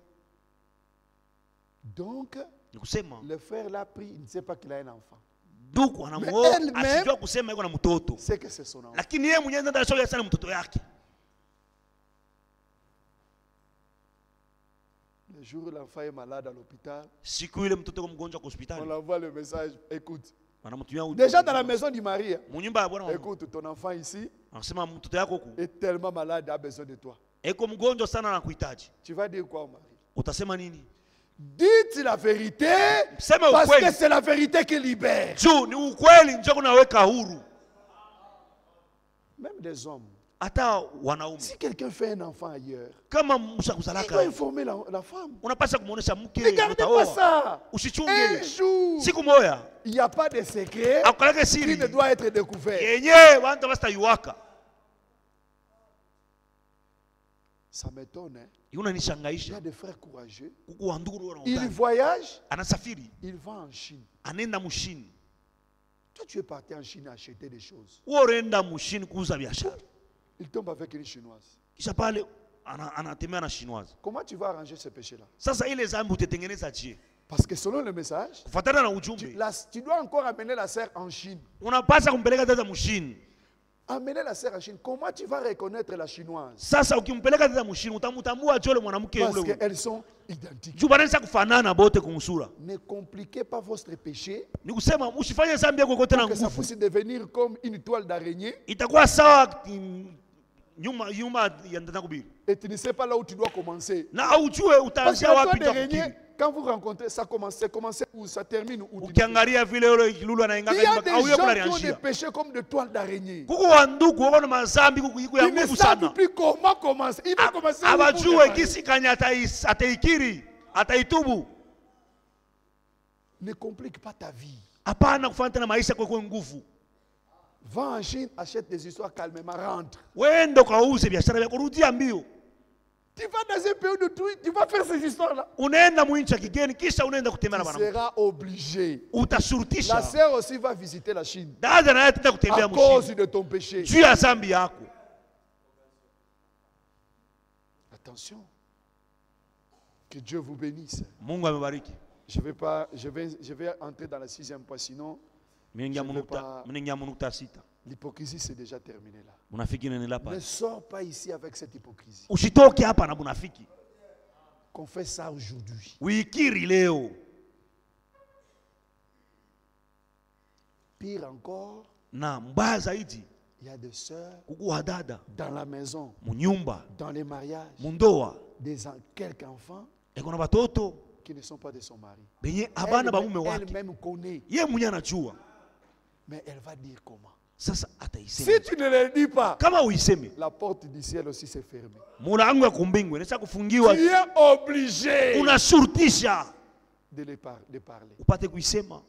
Donc, Ni kusema le frère l'a pris, il ne sait pas qu'il a un enfant. nduku anamuoa elle-même- asijua kusema yuko na mtoto. C'est que c'est son enfant. Lakini yeye mwenyewe ndio anashoga sana mtoto yake. Le jour où l'enfant est malade à l'hôpital, Siku ile mtoto kwa mgonjwa kwa on hospitali. l'envoie le message, écoute. Wanamtumia Déjà dans la maison du mari, hein, munyumba ya bwana. écoute, ton enfant ici Anasema mtoto yako huku est tellement malade, il a besoin de toi. eko mgonjwa sana na kuhitaji. Tu vas dire quoi au mari? Utasema nini? Dites la vérité, Sema parce que ukweli. c'est la vérité qui libère. Juu ni ukweli ndio kunaweka huru. Même des hommes. Hata wanaume. Si quelqu'un fait un enfant ailleurs, Kama il mshakuzalaka doit informer la femme. unapaswa kumuonesha mke Ne gardez pas utaoa. ça. Un Usichunge. jour, Siku moja il n'y a pas de secret akaleke qui siri ne doit être découvert. yenye watu wastaiwaka. Ça m'étonne. Hein? Il y Unanishangaisha. a des frères courageux. Kuku wa ndugu wana Ils utani. voyagent, Anasafiri, ils vont en Chine. anenda mushini. Toi, tu es parti en Chine acheter des choses. Uorenda mushini kuuza biashara. Il tombe avec une chinoise. Kisha pale anatembea na chinoise. Comment tu vas arranger ce péché-là? Sasa ile zambi utetengeneza je? Parce que selon le message, Kufuatana na tu, ujumbe, tu dois encore amener la sœur en Chine. unapasa kumpeleka dada mushini. Amener la sœur en Chine, comment tu vas reconnaître la chinoise? Sasa ukimpeleka tena mshini utamtambua jole mwanamke Parce ule. qu'elles sont identiques. Juu banaanza kufanana bote kumsura. Ne compliquez pas votre péché. Ni kusema usifanye dhambi yako kote na Que ça nguvu. puisse devenir comme une toile d'araignée. Itakuwa sawa nyuma ya ndana kubiri. Et tu ne sais pas là où tu dois commencer. Na ujue Parce que utaanzia la wapi toile ndio d'araignée, kukiri. quand vous rencontrez, ça commence où, ça termine où. Ukiangalia vile yule lulu Il y anainga a des au yule kuna gens qui ont des rianjia. péchés comme de toiles d'araignée. Kuko wanduku wako na mazambi kuko ya Ils ne nguvu savent sana. plus comment commencer. Il va commencer où pour Abajue réparer. kisi kanya ataikiri, ataitubu. Ne complique pas ta vie. Hapana kufanya tena maisha kwa nguvu. Va en Chine, achète des histoires calmement, rentre. Wende ukauze biashara yako, rudia mbio. Tu vas dans un pays de tout, tu vas faire ces histoires-là. Unaenda mwinchi kigeni kisha unaenda kutembea na Tu mwanamke. seras obligé. La Utashurutisha. sœur aussi va visiter la Chine Dada naye ataenda kutembea à cause mshini. de ton péché. Juu ya zambi yako. Attention. Que Dieu vous bénisse. Mungu amebariki. Je vais entrer dans le 6e point, sinon Mningia munukta sita. l'hypocrisie c'est déjà terminé là. Munafiki nenda Ne pale. sors pas ici avec cette hypocrisie. Usitoke hapa na munafiki. Qu'on fait ça aujourd'hui. Uikiri leo. Pire encore, Na mbaya zaidi il y a des sœurs kukuwa dada dans la maison, munyumba, dans les mariages, mundoa, quelques enfants eko na batoto qui ne sont pas de son mari. benye abana ba mume wake. Elle-même connaît, Ye mwenye anajua. mais elle va dire comment. Sasa ataisema. Si tu ne le dis pas, Kama uiseme, la porte du ciel aussi s'est fermée. mulango ya kumbingu inaweza kufungiwa. Tu es obligé Unashurutisha de parler. upate kuisema.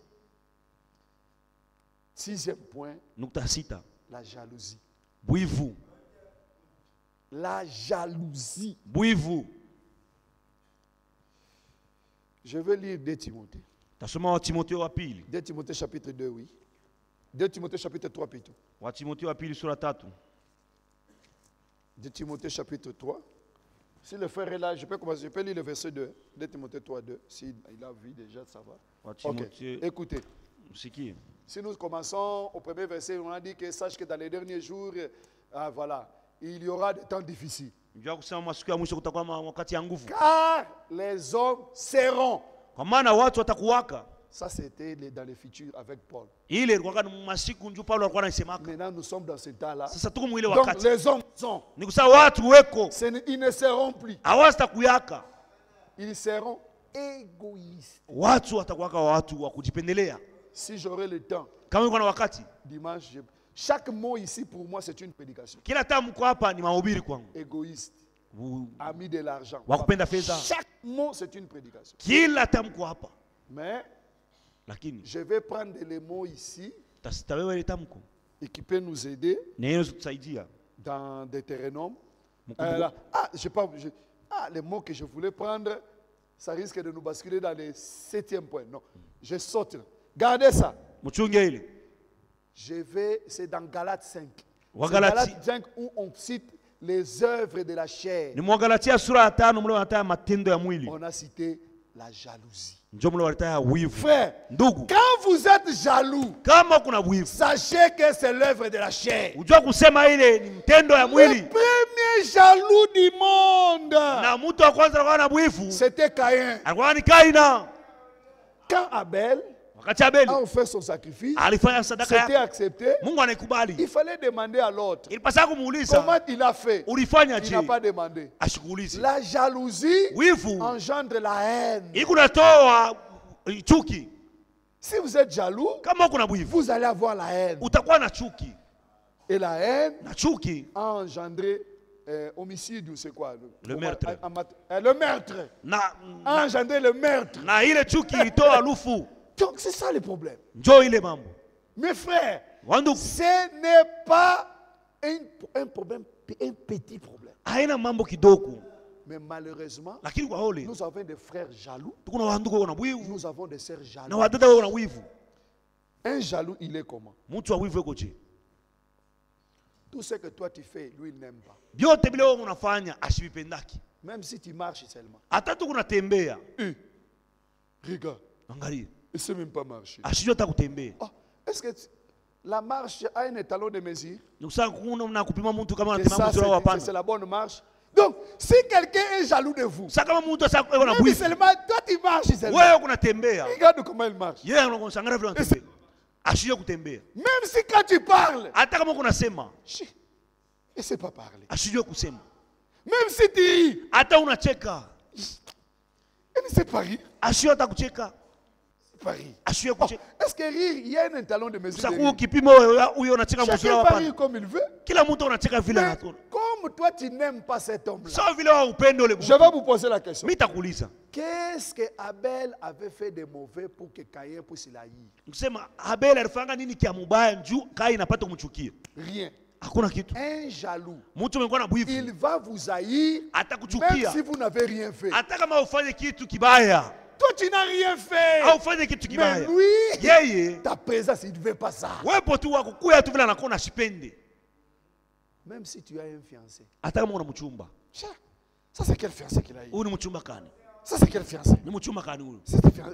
6e point, Nukta sita. la jalousie. Bwivu. La jalousie. Bwivu. Je vais lire 2 Timothée. Tasoma wa Timotheo wa pili. 2 Timothée chapitre 2, oui. 2 Timothée chapitre 3 plutôt. Wa Timotheo wa pili sura 3. 2 Timothée chapitre 3. Si le frère est là, je peux lire le verset 2. 2 Timothée 3, 2. S'il a vu déjà, ça va. Wa Ok, Timotheo. écoutez. Msikie. Si nous commençons au premier verset, on a dit que sache que dans les derniers jours, voilà, il y aura des temps difficiles. Njoo kusema masiku ya mwisho kutakuwa wakati ya nguvu. Car les hommes seront. Kwa maana watu watakuwaka. Ça, c'était dans le futur avec Paul. Ile ilikuwa ni masiku njoo Paulo alikuwa anasemaka. Maintenant, nous sommes dans ce temps-là. Sasa tuko mwile Donc, wakati. les hommes sont. Ni kusema watu weko. Ils ne seront plus. Hawasta kuyaka. Ils seront égoïstes. Watu watakuwaka watu wa kujipendelea. Si j'aurai le temps, Kama uko na wakati. dimanche, chaque mot ici pour moi c'est une prédication. Kila tamko hapa ni mahubiri kwangu. Égoïste, ami de l'argent. Wakupenda fedha. Chaque mot c'est une prédication. Kila tamko hapa. Mais Lakini je vais prendre les mots ici tasitawewe ile tamko. et qui peut nous aider Neno tusaidia. dans Deutéronome. Mkumbuko. Les mots que je voulais prendre, ça risque de nous basculer dans le 7e point. Non, je saute. Gardez ça. Mchunge ile. C'est dans Galates 5. Wa C'est Galati. Galates 5 où on cite les œuvres de la chair. Ni Mwagalatia sura ya 5 mle wanataya matendo ya mwili. On a cité la jalousie. Njoo mle wanataya wivu. Frère, Ndugu, quand vous êtes jaloux, kama kuna wivu, sachez que c'est l'œuvre de la chair. ujua kusema ile ni mtendo ya Le mwili. premier jaloux du monde, Na mtu wa kwanza alikuwa na wivu, c'était Caïn. alikuwa ni Kaina. Quand Abel Wakati Abeli a offert son sacrifice, alifanya sadaka c'était yake, accepté. Mungu anaikubali. Il fallait demander à l'autre. Ilipasa kumuuliza, Comment il a fait? ulifanya Il n'a je? pas demandé. Ashikuulize. La jalousie Wivu engendre la haine. ikunatoa chuki. Si vous êtes jaloux, Kama kuna wivu, vous allez avoir la haine. utakuwa na chuki. Et la haine Na chuki a engendré homicide ou c'est quoi? Le meurtre. Le meurtre. A engendré le meurtre. na ile chuki ilitoa harufu. Donc c'est ça le problème. Njoo ile mambo. Mes frères, Wandugu, ce n'est pas un problème, un petit problème. haina mambo kidogo. Mais malheureusement, Lakini kwa ole, nous avons des frères jaloux. tuko na wandugu wako na wivu Nous avons des sœurs na jaloux. wadada wako na wivu. Un jaloux, il est comment? Mtu wa wivu yuko je? Tout ce que toi tu fais, lui, il n'aime pas. Vyote vile wewe unafanya ashivipendaki. Même si tu marches seulement. Hata tu kunatembea, Regarde, angalia, il ne sait même pas marcher. ashijua hata kutembea. Ah, est-ce que La marche a un étalon de mesure. Donc ça kuna kupima mtu kama Et anatema ça, mzuri au hapana. c'est la bonne marche. Donc, si quelqu'un est jaloux de vous, Sasa kama mtu sasa yuko na même bwifu, seulement, toi tu marches seulement. wewe kunatembea. Regarde comment il marche. Yeye anakushangaa vile anatembea. Ashije kutembea. Même si quand tu parles, Hata kama kunasema, il ne sait pas parler. ashije kusema. Même si tu ris, Hata unacheka, il ne sait pas rire. ashije hata kucheka. Pas rire. Ashije Oh, kucheka. est-ce que rire, il y a un talon de mesure? Sasa De rire. ukipima huyo unacheka mzuri au Chacun peut hapana. rire comme il veut. Kila mtu anacheka vile Mais anataka. comme toi, tu n'aimes pas cet homme-là, Sawa vile wa upendo ule. je vais vous poser la question. Mimi nitakuuliza. Qu'est-ce que Abel avait fait de mauvais pour que Caïn puisse l'haïr? Nikisema Abel alifanya nini kia mubaya njoo Kaini inapata kumchukia? Rien. Hakuna kitu. Un jaloux, Mtu amekuwa na bwivu, il va vous haïr même atakuchukia. si vous n'avez rien fait. Hata kama ufanye kitu kibaya, Toi, tu n'as rien fait. au ufanye kitu Mais kibaya. lui, Yeye ta présence, il ne veut pas ça. wepo tu wako kuya tu vile anakuwa nashipende. Même si tu as un fiancé. Hata kama una mchumba. Ça, c'est quel fiancé qu'il a eu? Huyu ni mchumba kani? Ça, c'est quel fiancé? Ni mchumba kani huyu?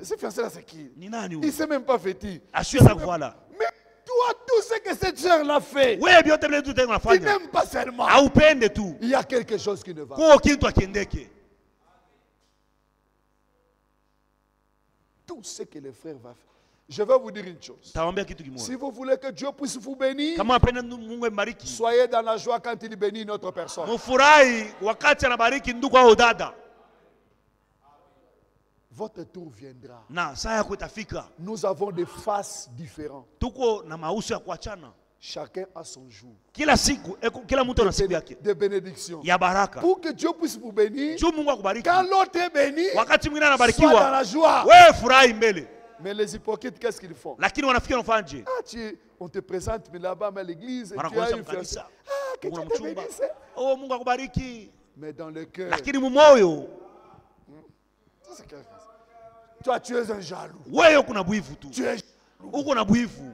Ce fiancé-là, c'est qui? Ni nani Il ne huyu? s'est même pas vêtu. Ashia hata kuvala. Mais toi, tout ce que cette sœur-là fait, Wewe vyote vile tu tena tu unafanya. n'aimes pas seulement. Haupende tu. Il y a quelque chose qui ne va pas. Kwa kitu akiendeke. Tout ce que le frère va faire. Je vais vous dire une chose. Tawaambia kitu Si kimoja. vous voulez que Dieu puisse vous bénir, Kama unapenda Mungu ambariki, soyez dans la joie quand il bénit une autre personne. mufurahi wakati anabariki ndugu au dada. Votre tour viendra. Na saa yako itafika. Nous avons des faces différentes. Tuko na mauso ya kuachana. Chacun a son jour Kila siku, kila mtu ana siku yake de bénédiction. ya baraka. Pour que Dieu puisse vous bénir, Juu Mungu akubariki. quand l'autre est béni, Wakati mwingine sois dans anabarikiwa, la joie. wewe furahi mbele. Mais les hypocrites, qu'est-ce qu'ils font? Lakini wanafikia wanafanyaje? Ah, on te présente mais là-bas à l'église, tu as Wanakuonyesha une fiancée. mkanisa. Ah, que Una Dieu te mchumba. bénisse. Oh, Mungu akubariki. Mais dans le cœur, Lakini mumoyo, ça, c'est quelque chose. Toi, tu es un jaloux. wewe kuna bwivu tu. Tu es jaloux. Uko na bwivu.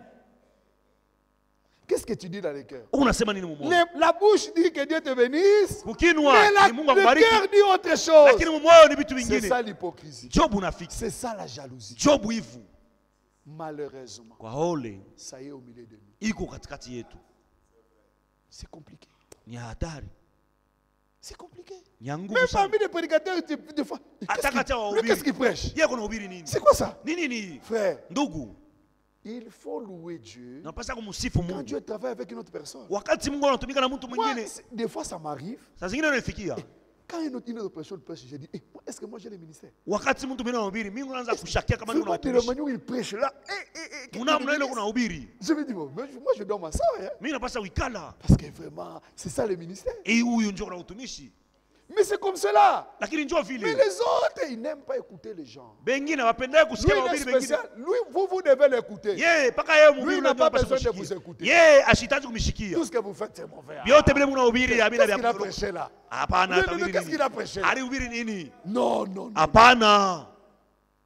Qu'est-ce que tu dis dans le cœur? Unasema nini mumoyo? La bouche dit que Dieu te bénisse, Kukinwa mais ni Mungu le akubariki. cœur dit autre chose. Lakini mumoyo ni vitu C'est vingine. ça l'hypocrisie. Job unafiki. C'est ça la jalousie. Job wivu. Malheureusement, Kwa ole ça y est au milieu de nous. iko katikati yetu. C'est compliqué. Ni hatari. C'est compliqué. Ni ya nguvu Même sana. parmi les prédicateurs, des fois, lui, qu'est-ce qu'il prêche? Yeye kuna ubiri nini? C'est quoi ça? Nini ni? Frère, Ndugu, il faut louer Dieu napasa kumsifu quand Mungu. Dieu travaille avec une autre personne. Wakati Mungu anatumika na mtu Moi, mwingine, des fois, ça m'arrive. saa zingine unanifikia. Quand une autre personne prêche, je dis, est-ce que moi j'ai le ministère? Wakati mtu mwingine anahubiri, mimi naanza kushakia kama niko na Vraiment, de la utumishi. manière où il prêche là, Muna mnaenda kuna ubiri. je me dis, bon, moi je dois m'asseoir. Hein, Mimi napasa uikala. parce que vraiment, c'est ça le ministère. Huyu njoo na utumishi. Mais c'est comme cela. Lakini njoo Mais vile. les autres, ils n'aiment pas écouter les gens. Bengine wapendea Lui, kusikia il est mahubiri bengine. spécial. Lui, vous devez l'écouter. Yeye paka yeye Lui, mhubiri il n'a unajua pas napasa besoin de vous kushikia. écouter. Yeye ashitaji kumshikia. Tout ce que vous faites, c'est mauvais. Vyote vile mnahubiri ya bila Qu'est-ce qu'il a vya prêché là? hapana Mais atahubiri qu'est-ce nini? qu'il a prêché? Alihubiri nini? Non, non, non. Hapana.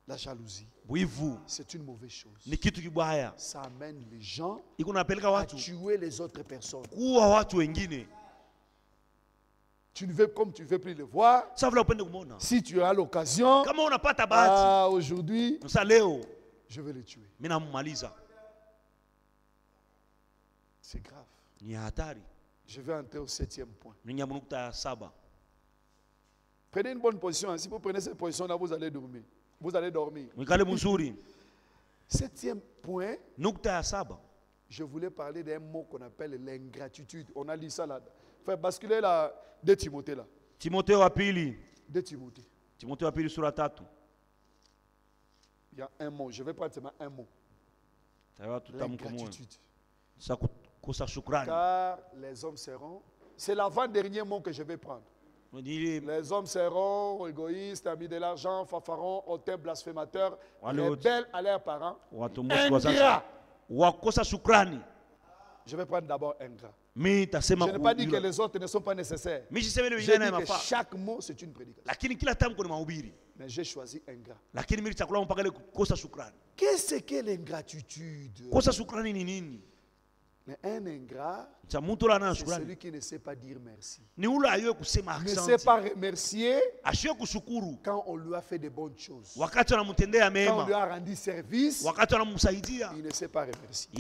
La jalousie, Wivu c'est une mauvaise chose. ni kitu kibaya. Ça amène les gens Iko napeleka à watu tuer les autres personnes. kuwa watu wengine. Tu ne veux, comme tu ne veux plus le voir, Sasa vile upende kumwona. si tu as l'occasion, Kama unapata bahati, aujourd'hui, sasa leo je vais le tuer. mimi nammaliza. C'est grave. Ni hatari. Je vais entrer au 7e point. Ni nukta ya 7. Prenez une bonne position. Si vous prenez cette position-là, vous allez dormir. Vous allez dormir. Mwikale mzuri. 7e point, Nukta ya 7. je voulais parler d'un mot qu'on appelle l'ingratitude. On a lu ça là. Fait basculer là, de Timothée là. Timotheo wa pili. De Timothée. Timotheo wa pili sura 3. Il y a un mot. Je vais prendre seulement un mot. Tawa tutamko moyo. L'ingratitude. Sasa kukosa shukrani. Car les hommes seront. C'est l'avant-dernier mot que je vais prendre. Les hommes seront égoïstes, amis de l'argent, fanfarons, hautains, blasphémateurs, rebelles à leurs parents, ingrats. Wakosa shukrani. Je vais prendre d'abord ingrat. Je Je n'ai pas dit que les autres ne sont pas nécessaires. J'ai dit que chaque mot c'est une prédication. Lakini kila tamko ni mahubiri. Mais j'ai choisi ingrat. Lakini mimi chakula mpaka ile kukosa shukrani. Qu'est-ce que l'ingratitude? Kosa shukrani ni nini? Mais un ingrat, c'est celui qui ne sait pas dire merci. Ne sait pas remercier quand on lui a fait de bonnes choses. Quand on lui a rendu service, il ne sait pas remercier.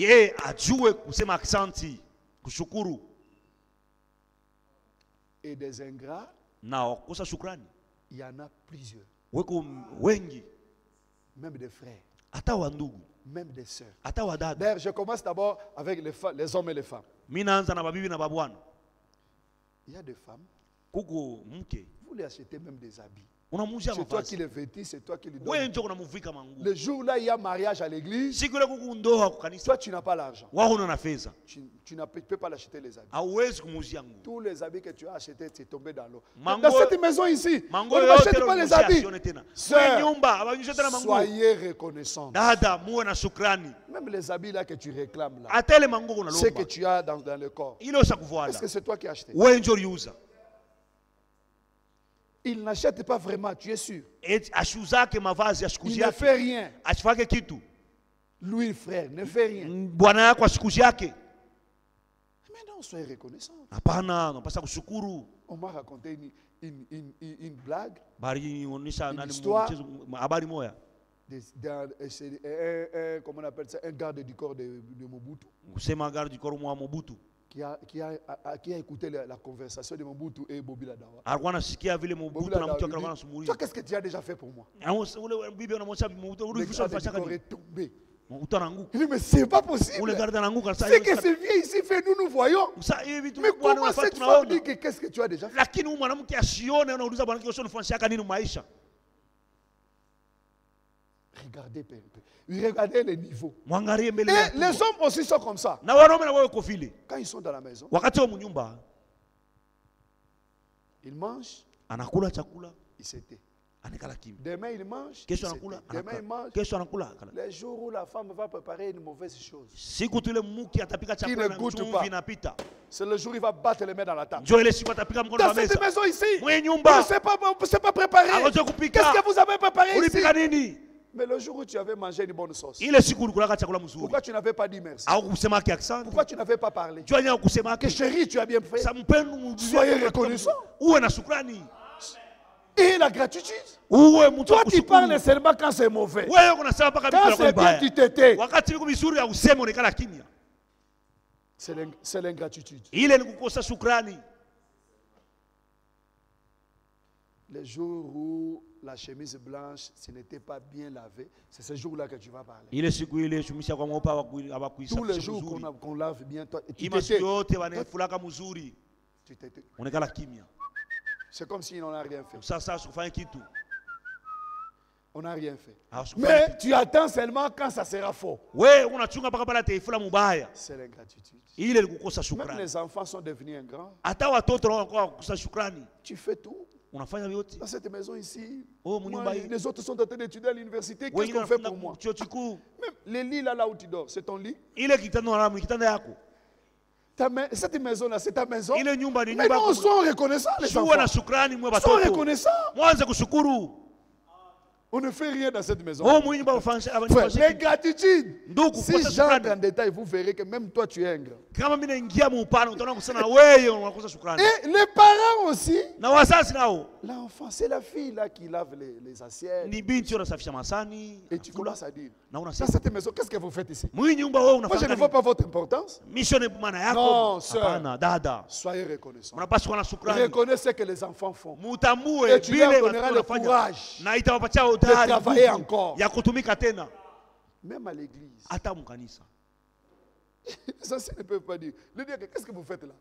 Et des ingrats, il y en a plusieurs. Même des frères. Même des sœurs. D'ailleurs, je commence d'abord avec les hommes et les femmes. Il y a des femmes, vous les achetez même des habits. C'est toi qui les vêtis, c'est toi qui les donnes. Le jour là, il y a mariage à l'église. Toi, tu n'as pas l'argent. Tu ne peux pas l'acheter les habits. Tous les habits que tu as achetés, c'est tombé dans l'eau. Dans cette maison ici, on ne m'achète pas les habits. Sœurs, soyez reconnaissants. Même les habits là que tu réclames là, ce que tu as dans le corps, est-ce que c'est toi qui as acheté? Il n'achète pas vraiment, tu es sûr. Il ne fait rien. Lui, frère, ne fait rien. Mais non, soyez reconnaissants. On m'a raconté une blague, une histoire. Comment on appelle ça? Un garde du corps de Mobutu. Qui a écouté la conversation de Mobutu et Bobi Ladawa. Toi, qu'est-ce que tu as déjà fait pour moi? Le garde du corps est tombé. Il dit, mais c'est pas possible. Ce que ce vieux ici fait, nous voyons. Mais comment cette femme dit que qu'est-ce que tu as déjà fait? Regardez les niveaux. Et les hommes aussi sont comme ça. Quand ils sont dans la maison, ils mangent, ils s'étaient. Demain ils mangent, demain ils mangent. Les jours où la femme va préparer une mauvaise chose, qui ne goûte pas, c'est le jour où il va battre les mains dans la table. Dans cette maison ici, on ne sait pas préparer. Qu'est-ce que vous avez préparé ici? Mais le jour où tu avais mangé une bonne sauce, pourquoi tu n'avais pas dit merci? Pourquoi tu n'avais pas parlé? Que chérie, tu as bien fait. Soyez reconnaissant. Et la gratitude. Toi, tu parles seulement quand c'est mauvais. Quand c'est bien, tu t'étais. C'est l'ingratitude. Les jours où la chemise blanche, ce n'était pas bien lavé, c'est ce jour-là que tu vas parler. Tous les jours qu'on lave bien, toi, tu t'étais. C'est comme si on n'a rien fait. On n'a rien fait. Mais tu attends seulement quand ça sera faux. C'est l'ingratitude. Même les enfants sont devenus ingrats. Tu fais tout. Dans cette maison ici, les autres sont en train d'étudier à l'université. Qu'est-ce qu'on fait pour moi? Même les lits là où tu dors, c'est ton lit. Cette maison-là, c'est ta maison. Mais non, sois reconnaissant, les enfants. Sois reconnaissant. On ne fait rien dans cette maison. L'ingratitude. Si j'entre en détail, vous verrez que même toi, tu es ingrat. Et les parents aussi. L'enfant, c'est la fille là qui lave les assiettes. Et tu commences à dire, dans cette maison, qu'est-ce que vous faites ici? Moi, je ne vois pas votre importance. Non, sœur, soyez reconnaissants. Reconnaissez ce que les enfants font. Et tu leur donneras le courage de travailler encore. Même à l'église. Les anciens ne peuvent pas dire. Qu'est-ce que vous faites là?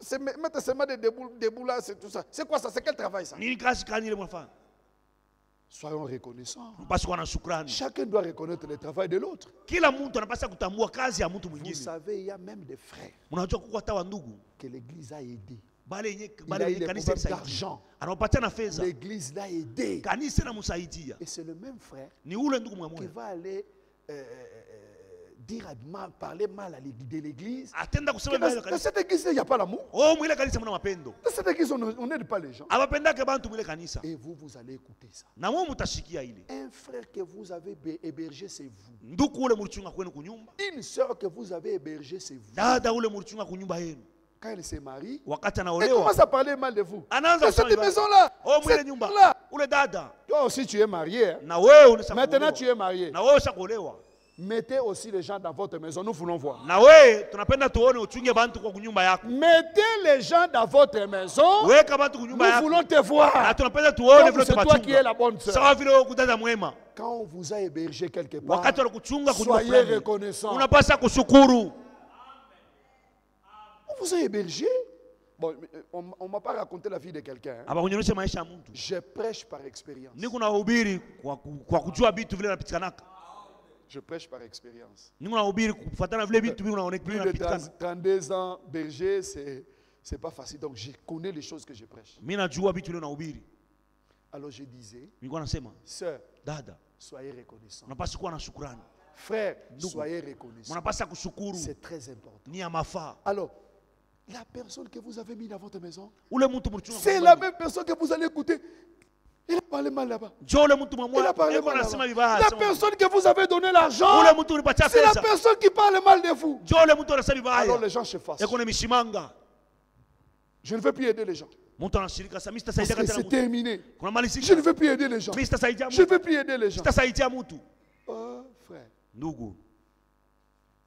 C'est mettre seulement des boules là, c'est tout ça. C'est quoi ça? C'est quel travail ça? Soyons reconnaissants. Chacun doit reconnaître le travail de l'autre. Vous savez, il y a même des frères que l'église a aidé. Il a eu des problèmes d'argent. L'église l'a aidé. Et c'est le même frère qui va aller dire mal, parler mal de l'église. atenda kusema Dans, vibaya dans kanisa. cette église, il n'y a pas l'amour. Oh, mwile kanisa muna mapendo. Dans cette église, on n'aide pas les gens. Abapendake bantu mwile kanisa. Et vous, vous allez écouter ça. Na mwe mutashikia ile. Un frère que vous avez hébergé, c'est vous. Nduku ule mulichunga kwenu kunyumba. Une sœur que vous avez hébergée, c'est vous. Dada ule mulichunga kunyumba yenu. Quand elle se marie, Wakati elle anaolewa. commence à parler mal de vous. Anaanza Dans cette kusema vibaya. maison-là, Oh, mwile cette nyumba. là. Ule dada. Toi aussi, tu es marié. Hein. Na wewe unaweza Maintenant, kuolewa. tu es marié. Na wewe ushakuolewa. Mettez aussi les gens dans votre maison. Nous voulons voir. Na wewe tunapenda tuone uchunge bantu kwa kunyumba yako. Mettez les gens dans votre maison. Weka bantu kunyumba Nous yako. voulons te voir. Na tunapenda tuone Donc, vile c'est toi qui es la bonne sœur. sawa vile wewe kudada mwema. Quand on vous a hébergé quelque part, Wakati wanakuchunga kunyumba soyez fulani. reconnaissant. Unapaswa kushukuru. On vous a hébergé. Bon, on ne m'a pas raconté la vie de quelqu'un. Hein. Abakunyonyesha maisha ya mtu. Je prêche par expérience. Niko nahubiri kwa kujua vitu vile vinapitikanaka. Je prêche par expérience. Niko nahubiri kufuatana vile vitu vile Plus de 32 ans berger, c'est pas facile. Donc je connais les choses que je prêche. Mimi najua vitu vile nahubiri. Alors je disais, Nilikuwa nasema, sœur, dada, soyez reconnaissant. unapaswa kuwa na shukrani. Frère, soyez reconnaissant. Unapaswa kushukuru. C'est très important. Ni ya mafaa. Alors, la personne que vous avez mis dans votre maison, Ule mtu mlichunga. c'est la même personne que vous allez écouter. Il a parlé mal là-bas. Njoo ule mtu Il a mwamwa. parlé Eko mal anasema là-bas. vibaya. La personne que vous avez donné l'argent, Ule mtu ulipatia c'est la pesa. personne qui parle mal de vous. Njoo ule mtu anasema Alors vibaya. les gens se fassent. Eko na mishimanga. Je ne veux plus aider les gens. Mtu anashirika sasa, mimi Parce sitasaidia que tena c'est mtu. terminé. Kuna Je malizika. ne veux plus aider les gens. Mimi sitasaidia Je ne mtu. veux plus aider les gens. Sitasaidia mtu. Oh, frère, Ndugu,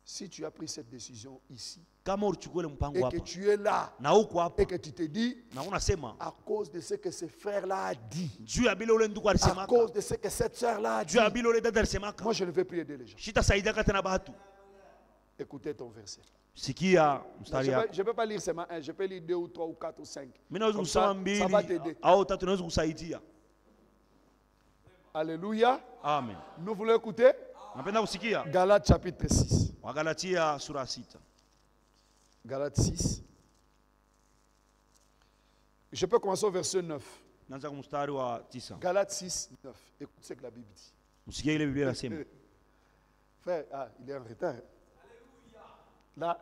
si tu as pris cette décision ici kama ulichukua ile mpango et que hapa tu es là na huko hapa et que tu te dis, na unasema à cause de ce que ce frère-là a dit, juu ya bila ule ndugu à alisemaka, cause de ce que cette sœur-là a dit, juu ya bila ule dada alisemaka, moi je ne veux plus aider les gens. sitasaidia tena batu. Écoutez ton verset. Sikia Je mstari ne yako. peux pas lire seulement un, je peux lire 2 ou 3 ou 4 ou 5. Mimi naweza Comme kusoma ça, mbili ça va t'aider. au tatu, naweza kusaidia. Alléluia. Amen. Nous voulons écouter Napenda kusikia Galates chapitre 6. Wagalatia sura 6. Galates 6. Je peux commencer au verset 9. Naanza kwa mstari wa 9. Galates 6, 9. Écoute ce que la Bible dit. Msikie ile Biblia inasema. Frère, il est en retard. Là,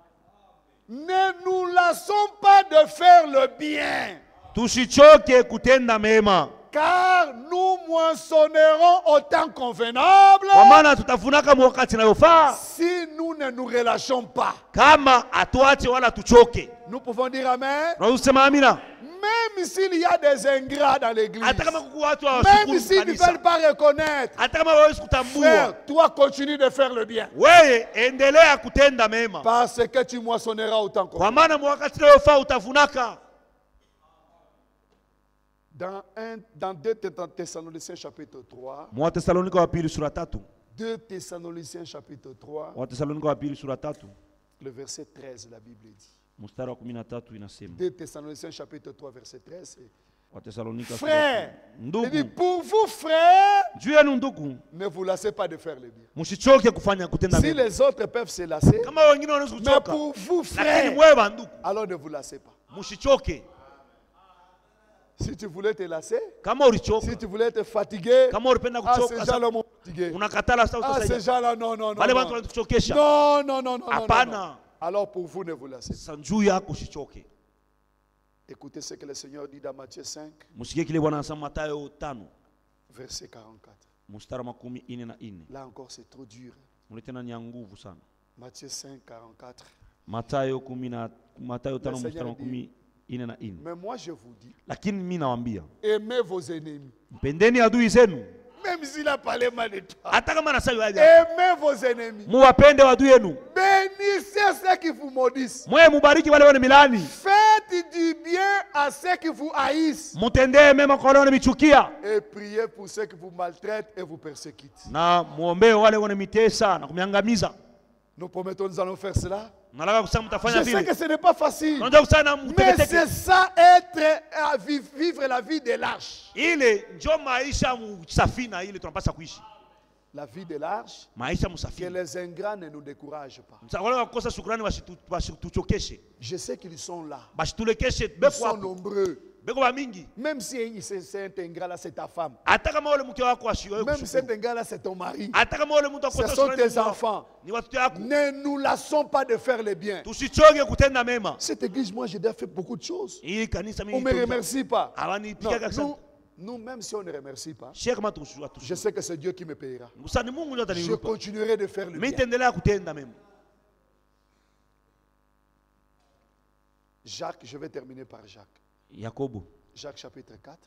ne nous lassons pas de faire le bien, Tusichoke kutenda mema. car nous moissonnerons au temps convenable Kwa maana tutafunaka wakati inayofaa si nous ne nous relâchons pas. kama atuache wala tuchoke. Nous pouvons dire Amen. Tunaweza kusema amina. Même s'il y a des ingrats dans l'église, Hata kama kuku watu même hawashukuru s'ils ne kanisa. veulent pas reconnaître, Hata kama hawawezi kutambua. frère, toi continue de faire le bien, Wewe endelea kutenda mema. parce que tu moissonneras au temps Kwa convenable. maana wakati inayofaa utavunaka. Dans 2 Thessaloniciens chapitre 3, Mwatesalonika wa pili sura 3. 2 Thessaloniciens chapitre 3, Watesalonika wa pili sura 3. le verset 13, la Bible dit. Mstari wa 13 inasema. 2 Thessaloniciens chapitre 3, verset 13. Watesalonika Frère, il dit, ndugu, pour vous, frères, juu yenu ndugu, ne vous lassez pas de faire le bien. msichoke kufanya kutenda Si mema. les autres peuvent se lasser, Kama wengine wanaweza mais kuchoka, pour vous, lakini frères, mwewe ndugu, alors ne vous lassez pas. msichoke. Si tu voulais te lasser, Kama ulichoka, si tu voulais te fatiguer, kama ulipenda ah, ces kuchoka, gens-là m'ont fatigué. unakatala sasa Ah, ces utasaidia. gens-là, non, non, non. Wale watu Non, wanatuchokesha. non, non, non, non, non, non. Hapana. Alors pour vous, ne vous lassez pas. Sasa juu yako usichoke. Écoutez ce que le Seigneur dit dans Matthieu 5, Msikie kile Bwana anasema Mathayo 5, verset 44. mstari wa 14. Là encore, c'est trop dur. Mule tena ni ya nguvu sana. Matthieu 5, 44. Mathayo 5 mstari wa 14. Mais moi, je vous dis, Lakini mimi nawaambia, aimez vos ennemis. mpendeni adui zenu. Même s'il a parlé mal de toi. Hata kama anasema aje, Aimez vos ennemis. muwapende adui yenu. Bénissez ceux qui vous maudissent. Mwe mubariki wale wana milani. Faites du bien à ceux qui vous haïssent. Mutendee mema kwa wale wanamichukia. Et priez pour ceux qui vous maltraitent et vous persécutent. Na muombee wale wanamitesa na kumiangamiza. Nous promettons, nous allons faire cela. Nalaka kusema mtafanya Je sais vile. que ce n'est pas facile. Unajua kusana Mais mteketeke. c'est ça, être, vivre la vie de l'arche. Ile ndio maisha msafina ile tunapaswa kuishi. La vie de l'arche, Maisha que msafina. les ingrats ne nous découragent pas. Wale wakosa shukrani wasituchokeshe. Je sais qu'ils sont là. Bashitulekeshe Ils beko sont hapo. nombreux. Même si cet ingrat-là, c'est ta femme. Même si cet ingrat-là, c'est ton mari. Ce sont tes enfants. Ne nous lassons pas de faire le bien. Cette église, moi, j'ai déjà fait beaucoup de choses. On ne me remercie pas. Non, nous, même si on ne remercie pas, je sais que c'est Dieu qui me payera. Je continuerai de faire le bien. Jacques, je vais terminer par Jacques. Jacques chapitre 4.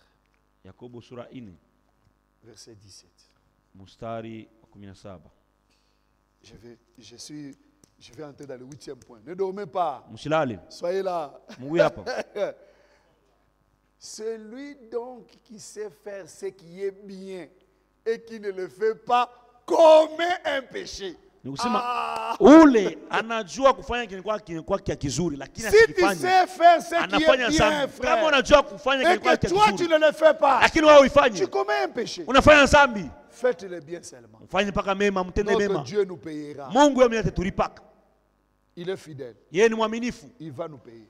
Verset 17. Je vais entrer dans le 8e point. Ne dormez pas. Soyez là. Celui donc qui sait faire ce qui est bien et qui ne le fait pas commet un péché. Si tu sais faire ce qui est bien, frère, et que toi tu ne le fais pas, tu commets un péché. Faites le bien seulement. Notre Dieu nous payera. Il est fidèle. Il va nous payer.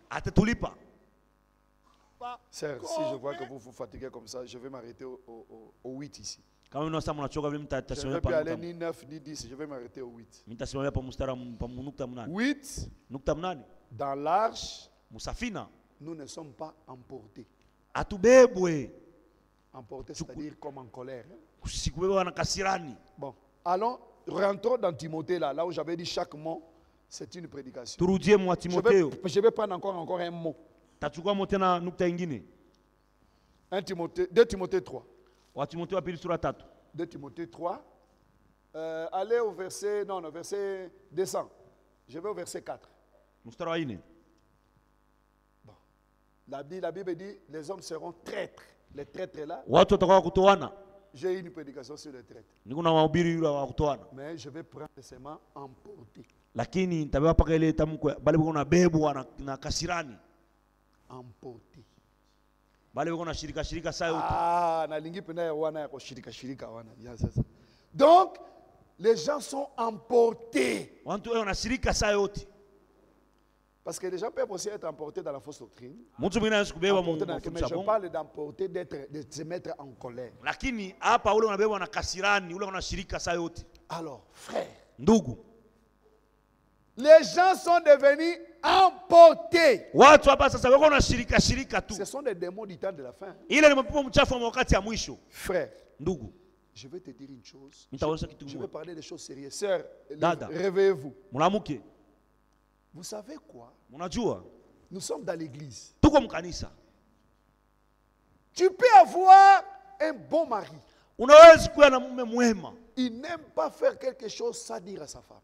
Sœur, si je vois que vous vous fatiguez comme ça, je vais m'arrêter au 8 ici. Je ne vais plus aller ni 9 ni 10, je vais m'arrêter au 8. 8, dans l'arche, nous ne sommes pas emportés. Emportés, c'est-à-dire comme en colère. Bon, allons, rentrons dans Timothée, là où j'avais dit chaque mot, c'est une prédication. Je vais prendre encore un mot. 2 Timothée 3. 2 Timothée 3. Allez au verset, verset 200. Je vais au verset 4. Bon. La Bible dit, les hommes seront traîtres. Les traîtres là. J'ai une prédication sur les traîtres. Mais je vais prendre seulement emporter. Emporter. Donc, les gens sont emportés. Parce que les gens peuvent aussi être emportés dans la fausse doctrine. Mais je parle d'emporter, de se mettre en colère. Alors, frère, les gens sont devenus emportés. Ce sont des démons du temps de la fin. Frère, je vais te dire une chose. Je vais parler des choses sérieuses. Sœur, réveillez-vous. Vous savez quoi? Nous sommes dans l'église. Tu peux avoir un bon mari. Il n'aime pas faire quelque chose sans dire à sa femme.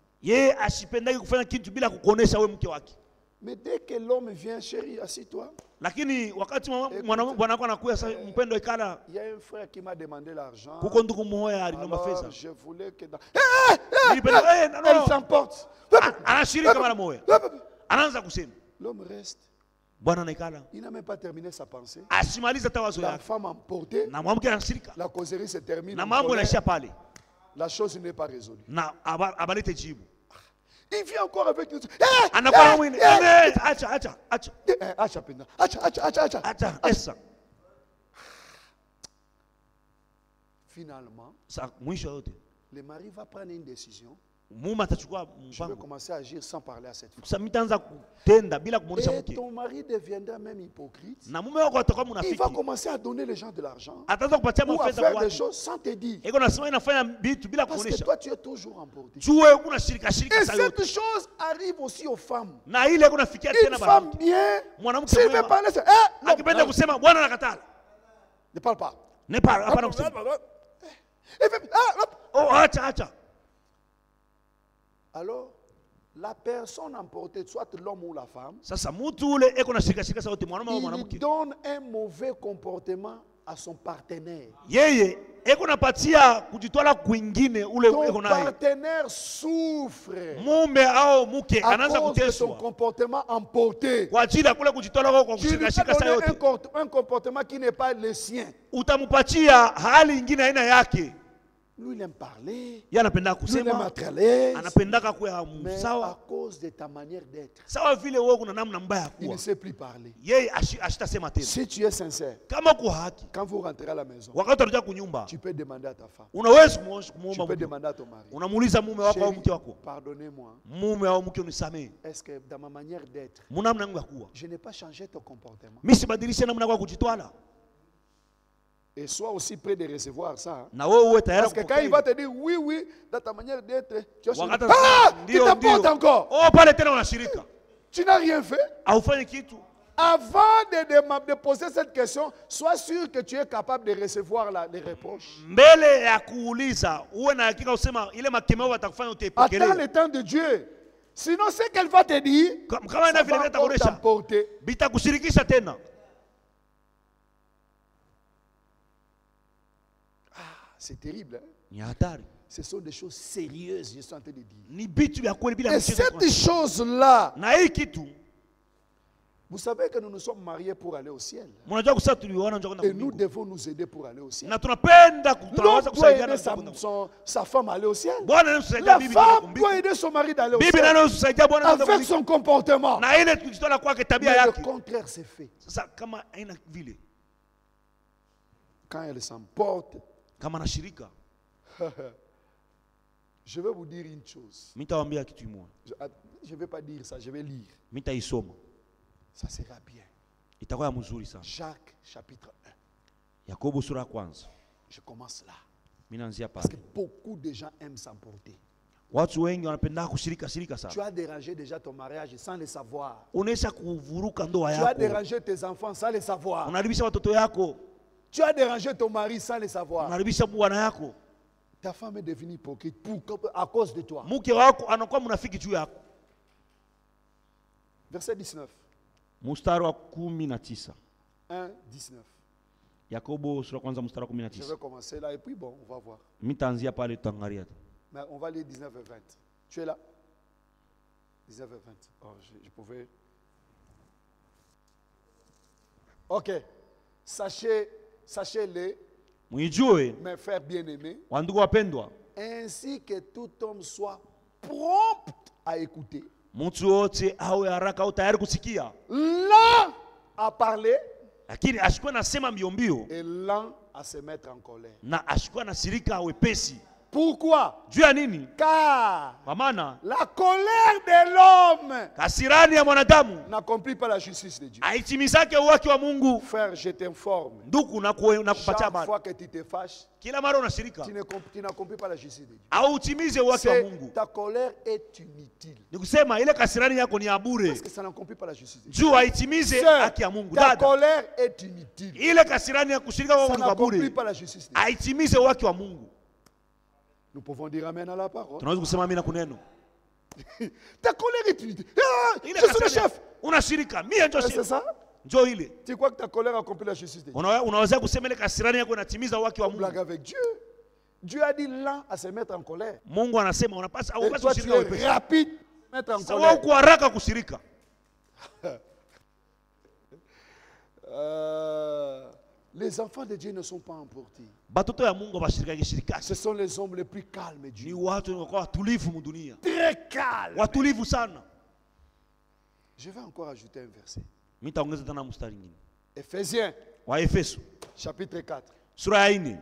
Mais dès que l'homme vient, chérie, assis-toi. Il y a un frère qui m'a demandé l'argent. Alors, je voulais que... Elle s'emporte. L'homme reste. Il n'a même pas terminé sa pensée. La femme emportée. La causerie se termine. La chose n'est pas résolue. Il vient encore avec nous. Finalement, le mari va prendre une décision. Je vais commencer à agir sans parler à cette femme. Et ton mari deviendra même hypocrite. Il va commencer à donner les gens de l'argent ou à faire des choses sans te dire. Parce que toi, tu es toujours emporté. Et cette chose arrive aussi aux femmes. Une femme bien, s'il veut parler, c'est... Ne parle pas. Alors, la personne emportée, soit l'homme ou la femme, il donne un mauvais comportement à son partenaire. Ton partenaire souffre à cause de son comportement emporté. Tu lui as donné un comportement qui n'est pas le sien. Lui, il aime parler. Yeye anapenda Lui, il aime kusema, être à l'aise. anapendaka kuwa Mais à sawa. cause de ta manière d'être, Sawa vile wewe kuna namna mbaya il ne kuwa. sait plus parler. Yeye ashitasema tena. Si tu es sincère, Kama kwa haki, quand vous rentrez à la maison, wakati unarudi kunyumba, tu peux demander à ta femme. unaweza Tu kumuomba peux mke. demander à ton mari. Unamuuliza mume wako au mke Chérie, wako. pardonnez-moi. Mume au mke unisamee. Est-ce que dans ma manière d'être, Munamna yangu ya kuwa. je n'ai pas changé ton comportement? Mimi sibadilishe namna yako ya kujitwala. Et sois aussi prêt de recevoir ça. Hein. Na wewe uwe tayari Parce que quand il va te dire oui, oui, dans ta manière d'être, tu vas se dire, wakati ah, tu ndio t'apportes ndio. encore. Oh pale tena unashirika. Tu n'as rien fait. Haufanyi kitu. Avant de poser cette question, sois sûr que tu es capable de recevoir les reproches. Mbele ya kuuliza uwe na hakika usema ile makemeo watakufanya Attends utaipokelea. le temps de Dieu. Sinon, ce qu'elle va te dire, Kama ina ça vile va vile encore takuonesha, t'emporter. bitakushirikisha tena. C'est terrible. Hein? Ni hatari. Ce sont des choses sérieuses, je suis en train de dire. Ni bitu vya kweli bila Et mchezo. cette chose-là, Na hii kitu vous savez que nous nous sommes mariés pour aller au ciel. mnajua kusema tuliona njoo kwenda Et nous mbinguni. devons nous aider pour aller au ciel. Na tunapenda L'homme tunaweza doit kusaidiana aider kwenda. sa femme à aller au ciel. Bwana anaweza kusaidia La bibi kwenda femme doit mbinguni. aider son mari d'aller au Bibi ciel. anaweza kusaidia bwana kwenda Avec mbinguni. son comportement. Na ile tukijitoa kwake tabia Mais le yake. contraire c'est fait. Sasa kama haina vile, Quand elle s'emporte, kama anashirika, je vais vous dire une chose. mimi nitawaambia kitu kimoja. Je ne vais pas dire ça, je vais lire. Mimi nitaisoma. Ça sera bien. Itakuwa ya mzuri sana. Jacques chapitre 1. Yakobo sura ya kwanza. Je commence là. Mimi naanzia Parce que pale. beaucoup de gens aiment s'emporter. Watu wengi wanapenda kushirika Tu sana. as dérangé déjà ton mariage sans le savoir. Unaisha kuvuruka ndoa Tu as yako. dérangé tes enfants sans le savoir. Unaharibisha watoto yako. Tu as dérangé ton mari sans le savoir. Unaharibisha bwana yako. Ta femme est devenue hypocrite à cause de toi. Mke wako anakuwa mnafiki juu yako. Verset 19. Mstari wa 19. 1, 19. Yakobo sura ya kwanza mstari wa Je 19. vais commencer là et puis bon, on va voir. Mimi nitaanzia pale tutaangalia. Mais on va lire 19 et 20. Tu es là? 19 et 20. Oh, je pouvais. Ok. Sachez-le, Mwijue mes frères bien-aimés, wandugu wapendwa, ainsi que tout homme soit prompt à écouter, mtu wote awe haraka au tayari kusikia, lent à parler lakini ashikuwa nasema mbio mbio et lent à se mettre en colère. na ashikuwa nasirika wepesi. Pourquoi? Juu ya nini? Car Kwa maana la colère de l'homme kasirani ya mwanadamu n'accomplit pas la justice de Dieu. haitimizake uwaki wa Mungu. Frère, je t'informe. Ndugu, nakupatia Chaque habari, fois que tu te fâches, kila mara unashirika tu n'accomplis pas la justice de Dieu. au utimize uwaki wa Mungu. Ta colère est inutile. Ni kusema ile kasirani yako ni ya bure, Parce que ça n'accomplit pas la justice de Dieu. juu haitimize Sœur, haki ya Mungu. ta Dada, colère est inutile. ile kasirani ya kushirika Ça kwako ni kwa n'accomplit bure, pas la justice de Dieu. haitimize uwaki wa Mungu. Nous pouvons dire amen à la parole. Tunaweza kusema mimi na kuneno Ta colère est inutile. Ah, ile je suis le kasirani chef. unashirika, mimi ndio C'est chef, ça? njoo ile. Tu crois que ta colère accomplit la justice de Dieu? Unaweza kusema ile kasirani yako inatimiza uwaki wa On blague Mungu. avec Dieu. Dieu a dit lent à se mettre en colère. Mungu anasema unapaswa Et toi, tu kushirika es wepesi. rapide à mettre en Sasa colère. wewe uko haraka kushirika. Les enfants de Dieu ne sont pas emportés. Batoto ya Mungu bashirika kishirika. Ce sont les hommes les plus calmes de Ni Dieu. watu wako watulivu mdunia. Très calmes. Watulivu sana. Je vais encore ajouter un verset. Mimi nitaongeza tena mstari mwingine. Éphésiens, Wa Efeso chapitre 4. sura ya 4.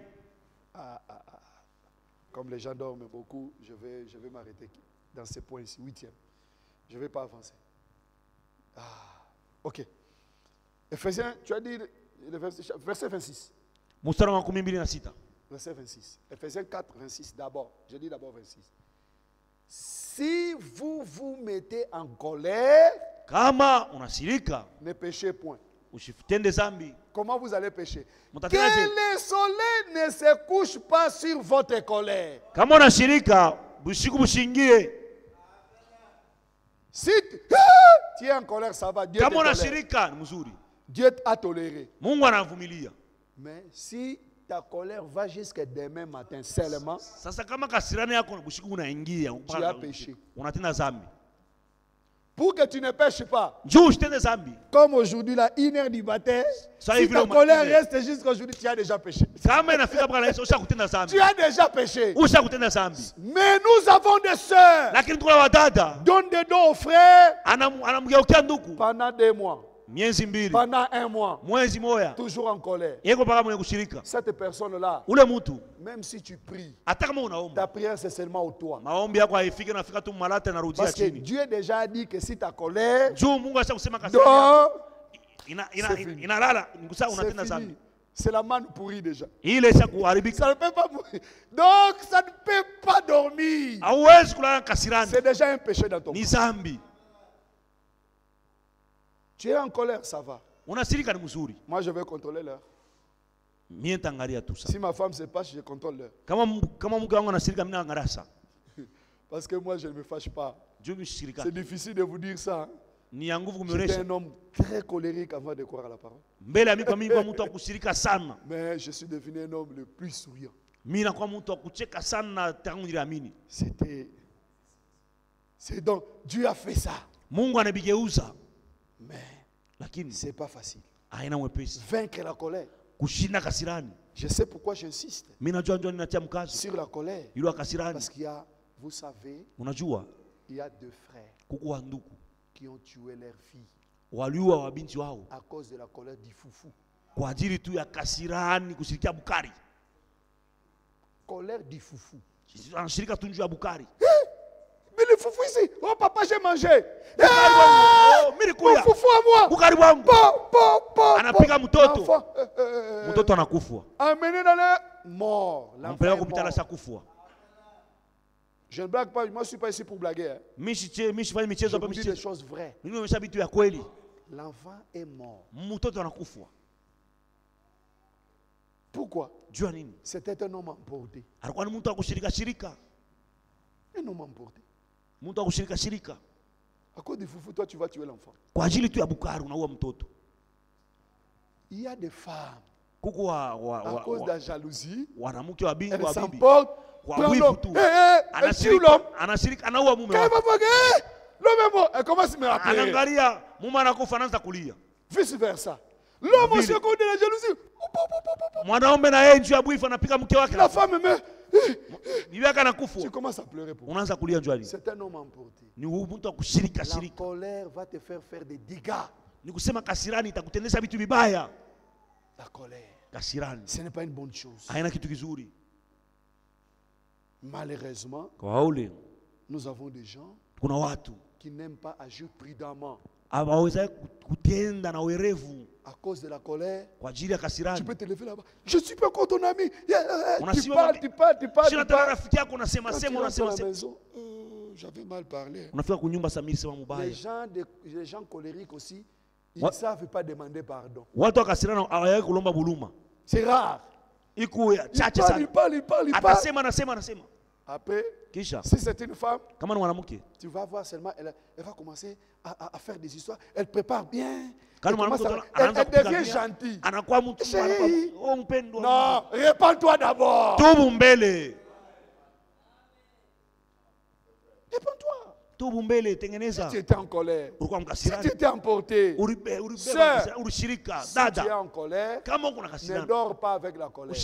Comme les gens dorment beaucoup, je vais m'arrêter dans ce point-ci, 8e. Je ne vais pas avancer. Ok. Éphésiens, tu as dit le verset 26. Mstari wa 26. Verset 26. Éphésiens 4, 26 d'abord. Je dis d'abord 26. Si vous vous mettez en colère, Kama unashirika ne péchez point. usitende zambi. Comment vous allez pécher? Que Mtatendaje? le soleil ne se couche pas sur votre colère. Kama unashirika bushiku bushingie. Si tu es en colère, ça va. Dieu te Kama tolère. unashirika ni mzuri. Dieu a toléré. Mungu anavumilia. Mais si ta colère va jusqu'à demain matin seulement, Sasa kama kasirani yako bushiku unaingia tu as péché. unatenda zambi. Pour que tu ne pêches pas. Comme aujourd'hui, la 1h du matin, si ta colère reste jusqu'à aujourd'hui, tu as déjà péché. Tu as déjà péché. Mais nous avons des sœurs. Donne des dons aux frères pendant 2 mois. Pendant 1 mois, toujours en colère. Cette personne-là, même si tu pries, ta prière c'est seulement au toit. Parce que Dieu déjà dit que si ta colère dort, c'est la manne pourrie déjà. Ça ne peut pas mourir. Donc ça ne peut pas dormir. C'est déjà un péché dans ton corps. Tu es en colère, ça va. Moi, je vais contrôler l'heure. Si ma femme se fâche, je contrôle l'heure. Parce que moi, je ne me fâche pas. C'est difficile de vous dire ça. J'étais un homme très colérique avant de croire à la parole. Mais je suis devenu un homme le plus souriant. C'est donc, Dieu a fait ça. Mais ce n'est pas facile. Vaincre la colère. Je sais pourquoi j'insiste sur la colère. Parce qu'il y a, vous savez, il y a 2 frères qui ont tué leur fille à cause de la colère du foufou. Colère du foufou. Mais le foufou ici, oh papa j'ai mangé. Mon foufou à moi. Amené dans le mort. Je ne blague pas, moi je ne suis pas ici pour blaguer. Je vous dis des choses vraies. L'enfant est mort. Pourquoi? C'était un homme emporté. Un homme emporté. À cause du foufou, toi tu vas tuer l'enfant. Il y a des femmes, à cause de la jalousie, elles s'emportent. Elle tue l'homme. Quand elle va voir, l'homme est mort. Elle commence à me rappeler. Vice versa. L'homme aussi à cause de la jalousie. La femme meurt. Tu commences à pleurer pour moi. C'est un homme emporté. La colère va te faire des dégâts. La colère, ce n'est pas une bonne chose. Malheureusement, nous avons des gens qui n'aiment pas agir prudemment. À cause de la colère, tu peux te lever là-bas. Je suis pas encore ton ami. Tu parles. Quand tu rentres à la maison, j'avais mal parlé. Les gens colériques aussi, ils ne savent pas demander pardon. C'est rare. Il parle. Après, si c'est une femme, tu vas voir seulement, elle va commencer à faire des histoires. Elle prépare bien. Elle devient gentille. Chérie. Non, répands-toi d'abord. Répands-toi. Si tu étais en colère, si tu étais emporté, sœur, si tu es en colère, ne dors pas avec la colère.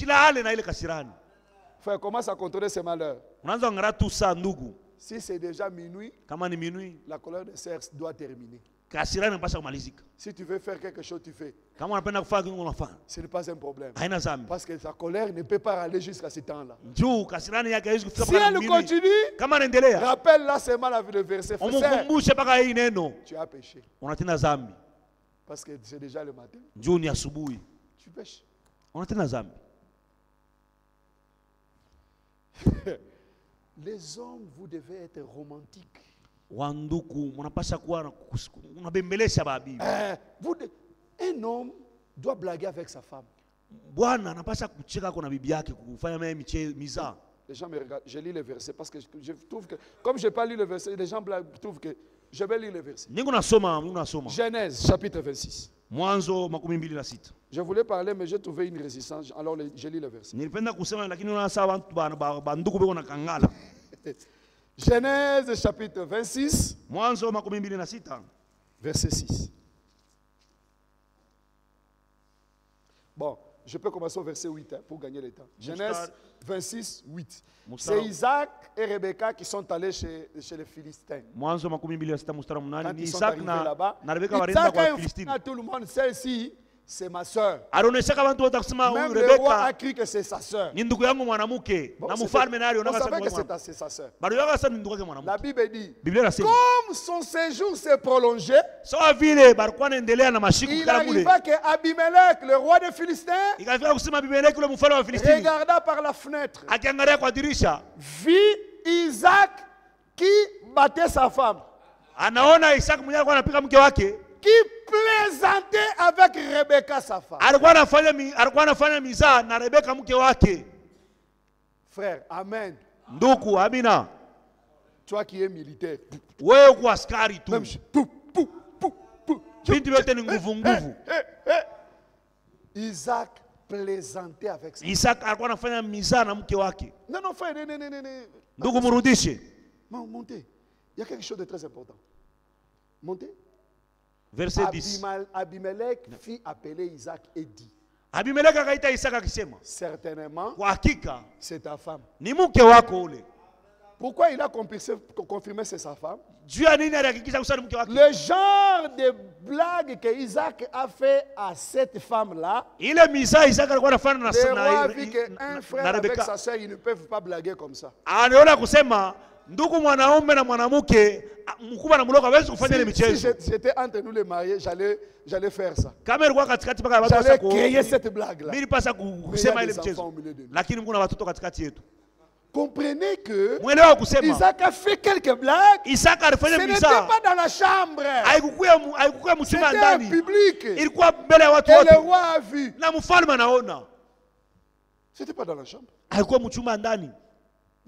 Frère, commence à contrôler ses malheurs. Si c'est déjà minuit, la colère de sœur doit terminer. Si tu veux faire quelque chose, tu fais. Ce n'est pas un problème. Parce que sa colère ne peut pas aller jusqu'à ce temps-là. Si elle continue, rappelle-la seulement le verset. Tu as péché. Parce que c'est déjà le matin. Tu pêches. Les hommes, vous devez être romantiques. Un homme doit blaguer avec sa femme. Les gens me regardent, je lis le verset parce que je trouve que, comme je n'ai pas lu le verset, les gens trouvent que je vais lire le verset. Genèse, chapitre 26. Je voulais parler, mais j'ai trouvé une résistance. Alors, je lis le verset. Genèse chapitre 26, Mwanzo 26. verset 6. Bon, je peux commencer au verset 8 hein, pour gagner le temps. Genèse 26, 8. C'est Isaac et Rebecca qui sont allés chez les Philistins. Mwanzo 26 mstari wa 8 Quand ni ils sont Isaac arrivés là-bas, na Rebeka walienda kwa Filistini. tout le monde, celle-ci, c'est ma soeur. Anaonyesha watu wote kusema Même huyu le roi Rebeka a cru que c'est sa soeur. ni ndugu yangu mwanamke Bon, na mfalme naye on anaona savait que sasa c'est sa soeur. bado yaka sasa ni ndugu yake mwanamke. La Bible dit, Biblia inasema comme son séjour s'est prolongé, sawa vile balikuwa naendelea na mashiku il kala mule. arriva que Abimelech, le roi des Philistins, Ikafika kusema Abimeleki yule mfalme wa Filistini regarda par la fenêtre, akiangalia kwa dirisha vit Isaac qui battait sa femme, anaona Isaac mwenyewe alikuwa anapiga mke wake, qui plaisantait avec Rebecca sa femme. alikuwa anafanya mizaa na Rebeka mke wake. Frère, amen. Ndugu, amina. Toi qui es militaire, Wewe uko askari tu. même pou, pou, pou, pou. Binti yote ni nguvu nguvu. Isaac plaisantait avec sa Isaac alikuwa anafanya mizaa na mke wake. Non, non, frère, non. Ndugu, mrudishe. Montez. Il y a quelque chose de très important. Montez. Verset 10. Abimelech fit appeler Isaac et dit, Abimeleki akaita Isaka akisema, certainement, kwa hakika c'est ta femme. ni mke wako ule. Pourquoi il a confirmé c'est sa femme? Juu ya nini alihakikisha kusema ni mke wake? Le genre de blague que Isaac a fait à cette femme-là, Ile mizaa Isaka alikuwa anafanya le roi a vu qu'un frère avec sa soeur, ils ne peuvent pas blaguer comme ça. Anaona kusema ndugu mwanaume na mwanamke mkubwa na mdogo hawezi kufanya ile michezo. Si j'étais entre nous les mariés, j'allais faire ça. Kama ilikuwa katikati mpaka watu J'allais sasa créer cette blague-là. mimi pasa kusema ile mchezo. Lakini kuna watoto katikati yetu. Comprenez que Mwelewa kusema Isaac a fait quelques blagues. Isaka Ce alifanya n'était mizaa. pas dans la chambre. Haikukuwa mchumba C'était en ndani. public. Ilikuwa mbele ya watu Et le wote. roi a vu. Na mfalme anaona. C'était pas dans la chambre. Haikuwa mchumba ndani.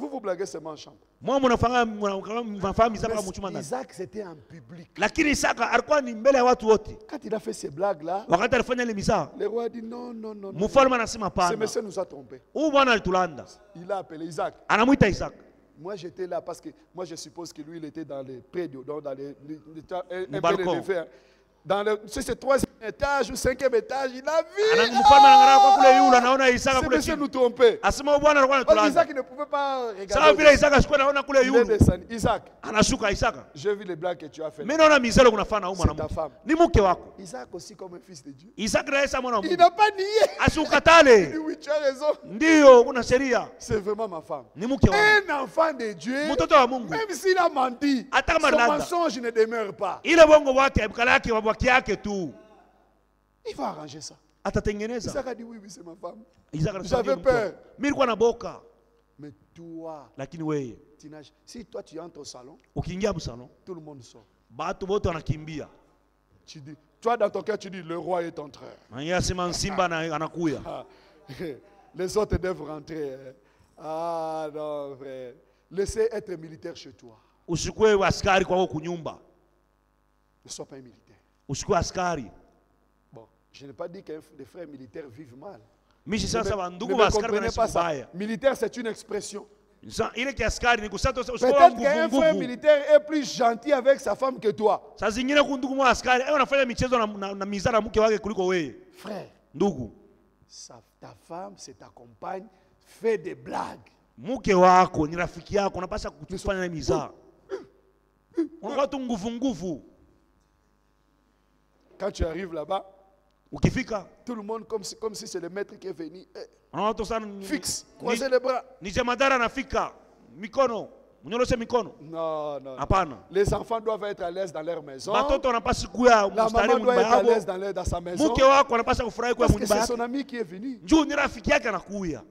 Vous blaguez seulement en chambre. Mwa mnafahamu mizaa kama mchumba ndani. Isaac, c'était en public. Lakini Isaka alikuwa ni mbele ya watu wote. Quand il a fait ces blagues-là, Wakati alifanya ile mizaa, le roi a dit non. mfalme anasema Ce hapana. monsieur nous a trompés. Huyu bwana alitulanda. Il a appelé Isaac. Anamuita Isaka. Moi, j'étais là parce que moi, je suppose que lui, il était dans les prédios, donc dans les Le balcon. élevé, hein. Dans le, c'est ce 3e étage ou 5e étage, il a vu. Mfalme anaangalia kwa kule yule anaona Isaka Ce kule monsieur chini. nous trompait. Asema huyu bwana alikuwa Parce anatulanda. qu'Isaac ne pouvait pas Sawa regarder. vile Isaka sikuwa anaona kule Il est yule. descendu. Isaac, Anashuka Isaka. j'ai vu les blagues que tu as faites. Mimi naona mizalo kunafanya huyu C'est ta mwanamke. femme. Ni mke wako. Isaac aussi comme un fils de Dieu. Isaka naye sama mwana wa Il Mungu. n'a pas nié. Il dit Asiukatale. oui, tu as raison. Ndio kuna sheria. C'est vraiment ma femme. Ni mke wako. Un enfant de Dieu, Mtoto wa Mungu. même s'il a menti, Hata kama son alilanda. mensonge ne demeure pas. Ile bongo wake mkala yake wabaki yake tu. Il va arranger ça. Atatengeneza. Isaac a dit oui, c'est ma femme. Isaka J'avais peur. Mimi nilikuwa na boka. Mais toi, Lakini wewe si toi tu entres au salon, ukiingia msano, tout le monde sort. watu wote wanakimbia. Tu dis, toi dans ton cœur, tu dis, le roi est en train. Manya sema simba anakuya. Ah, les autres doivent rentrer. Hein. Ah non, frère. Laissez être militaire chez toi. Usikue askari kwako kunyumba. Ne sois pas un militaire. Usikue askari. Bon, je n'ai pas dit que les frères militaires vivent mal. Mishi sasa Ne bandugu me wa askari comprenez pas ça. wanasibaya. Militaire, c'est une expression. Ile kiaskari ni kusata usikue Peut-être qu'un nguvu frère nguvu. militaire est plus gentil avec sa femme que toi. Saa zingine kundugu mwa askari anafanya michezo na mizaa na mke wake kuliko wewe. Frère, Ndugu, ta femme, c'est ta compagne, fait des blagues. mke wako ni rafiki yako, unapaswa kufanya na mizaa. Unakuwa tu nguvu nguvu. Quand tu arrives là-bas, Ukifika tout le monde comme si c'est le maître qui est venu. unaona tu sana Fixe, croisez les bras. ni jemadara anafika. Mikono, mnyoroshe mikono. Non. Hapana. Les enfants doivent être à l'aise dans leur maison. Batoto wanapaswa kuwa La mstari maman doit nyumba être à l'aise yao. dans sa maison. Mke wako anapaswa kufurahi kwa Parce que nyumba c'est yake. son ami qui est venu. Njoo ni rafiki yake anakuya.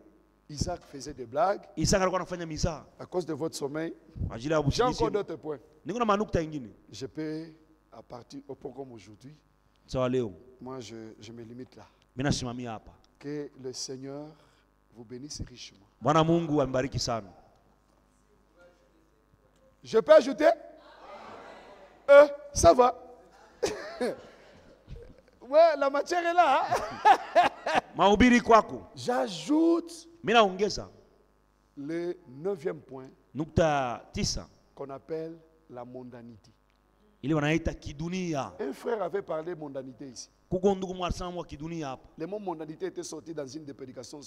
Isaac faisait des blagues Isaka alikuwa anafanya mizaa à cause de votre sommeil. kwa ajili ya J'ai encore usingizi. d'autres points. Niko na manukta ingine. Je peux, à partir au point comme aujourd'hui, Sawa leo. moi je me limite là. Mimi nasimamia hapa. Que le Seigneur vous bénisse richement. Bwana Mungu ambariki sana. Je peux ajouter? Ça va. Ouais, la matière est là. Hein? Mahubiri kwako. J'ajoute Mimi naongeza Le 9e point nukta tisa qu'on appelle la mondanité. ile wanaita kidunia. Un frère avait parlé de mondanité ici. Kuko ndugu mwasanwa kidunia hapa. Le mot mondanité était sorti dans une des prédications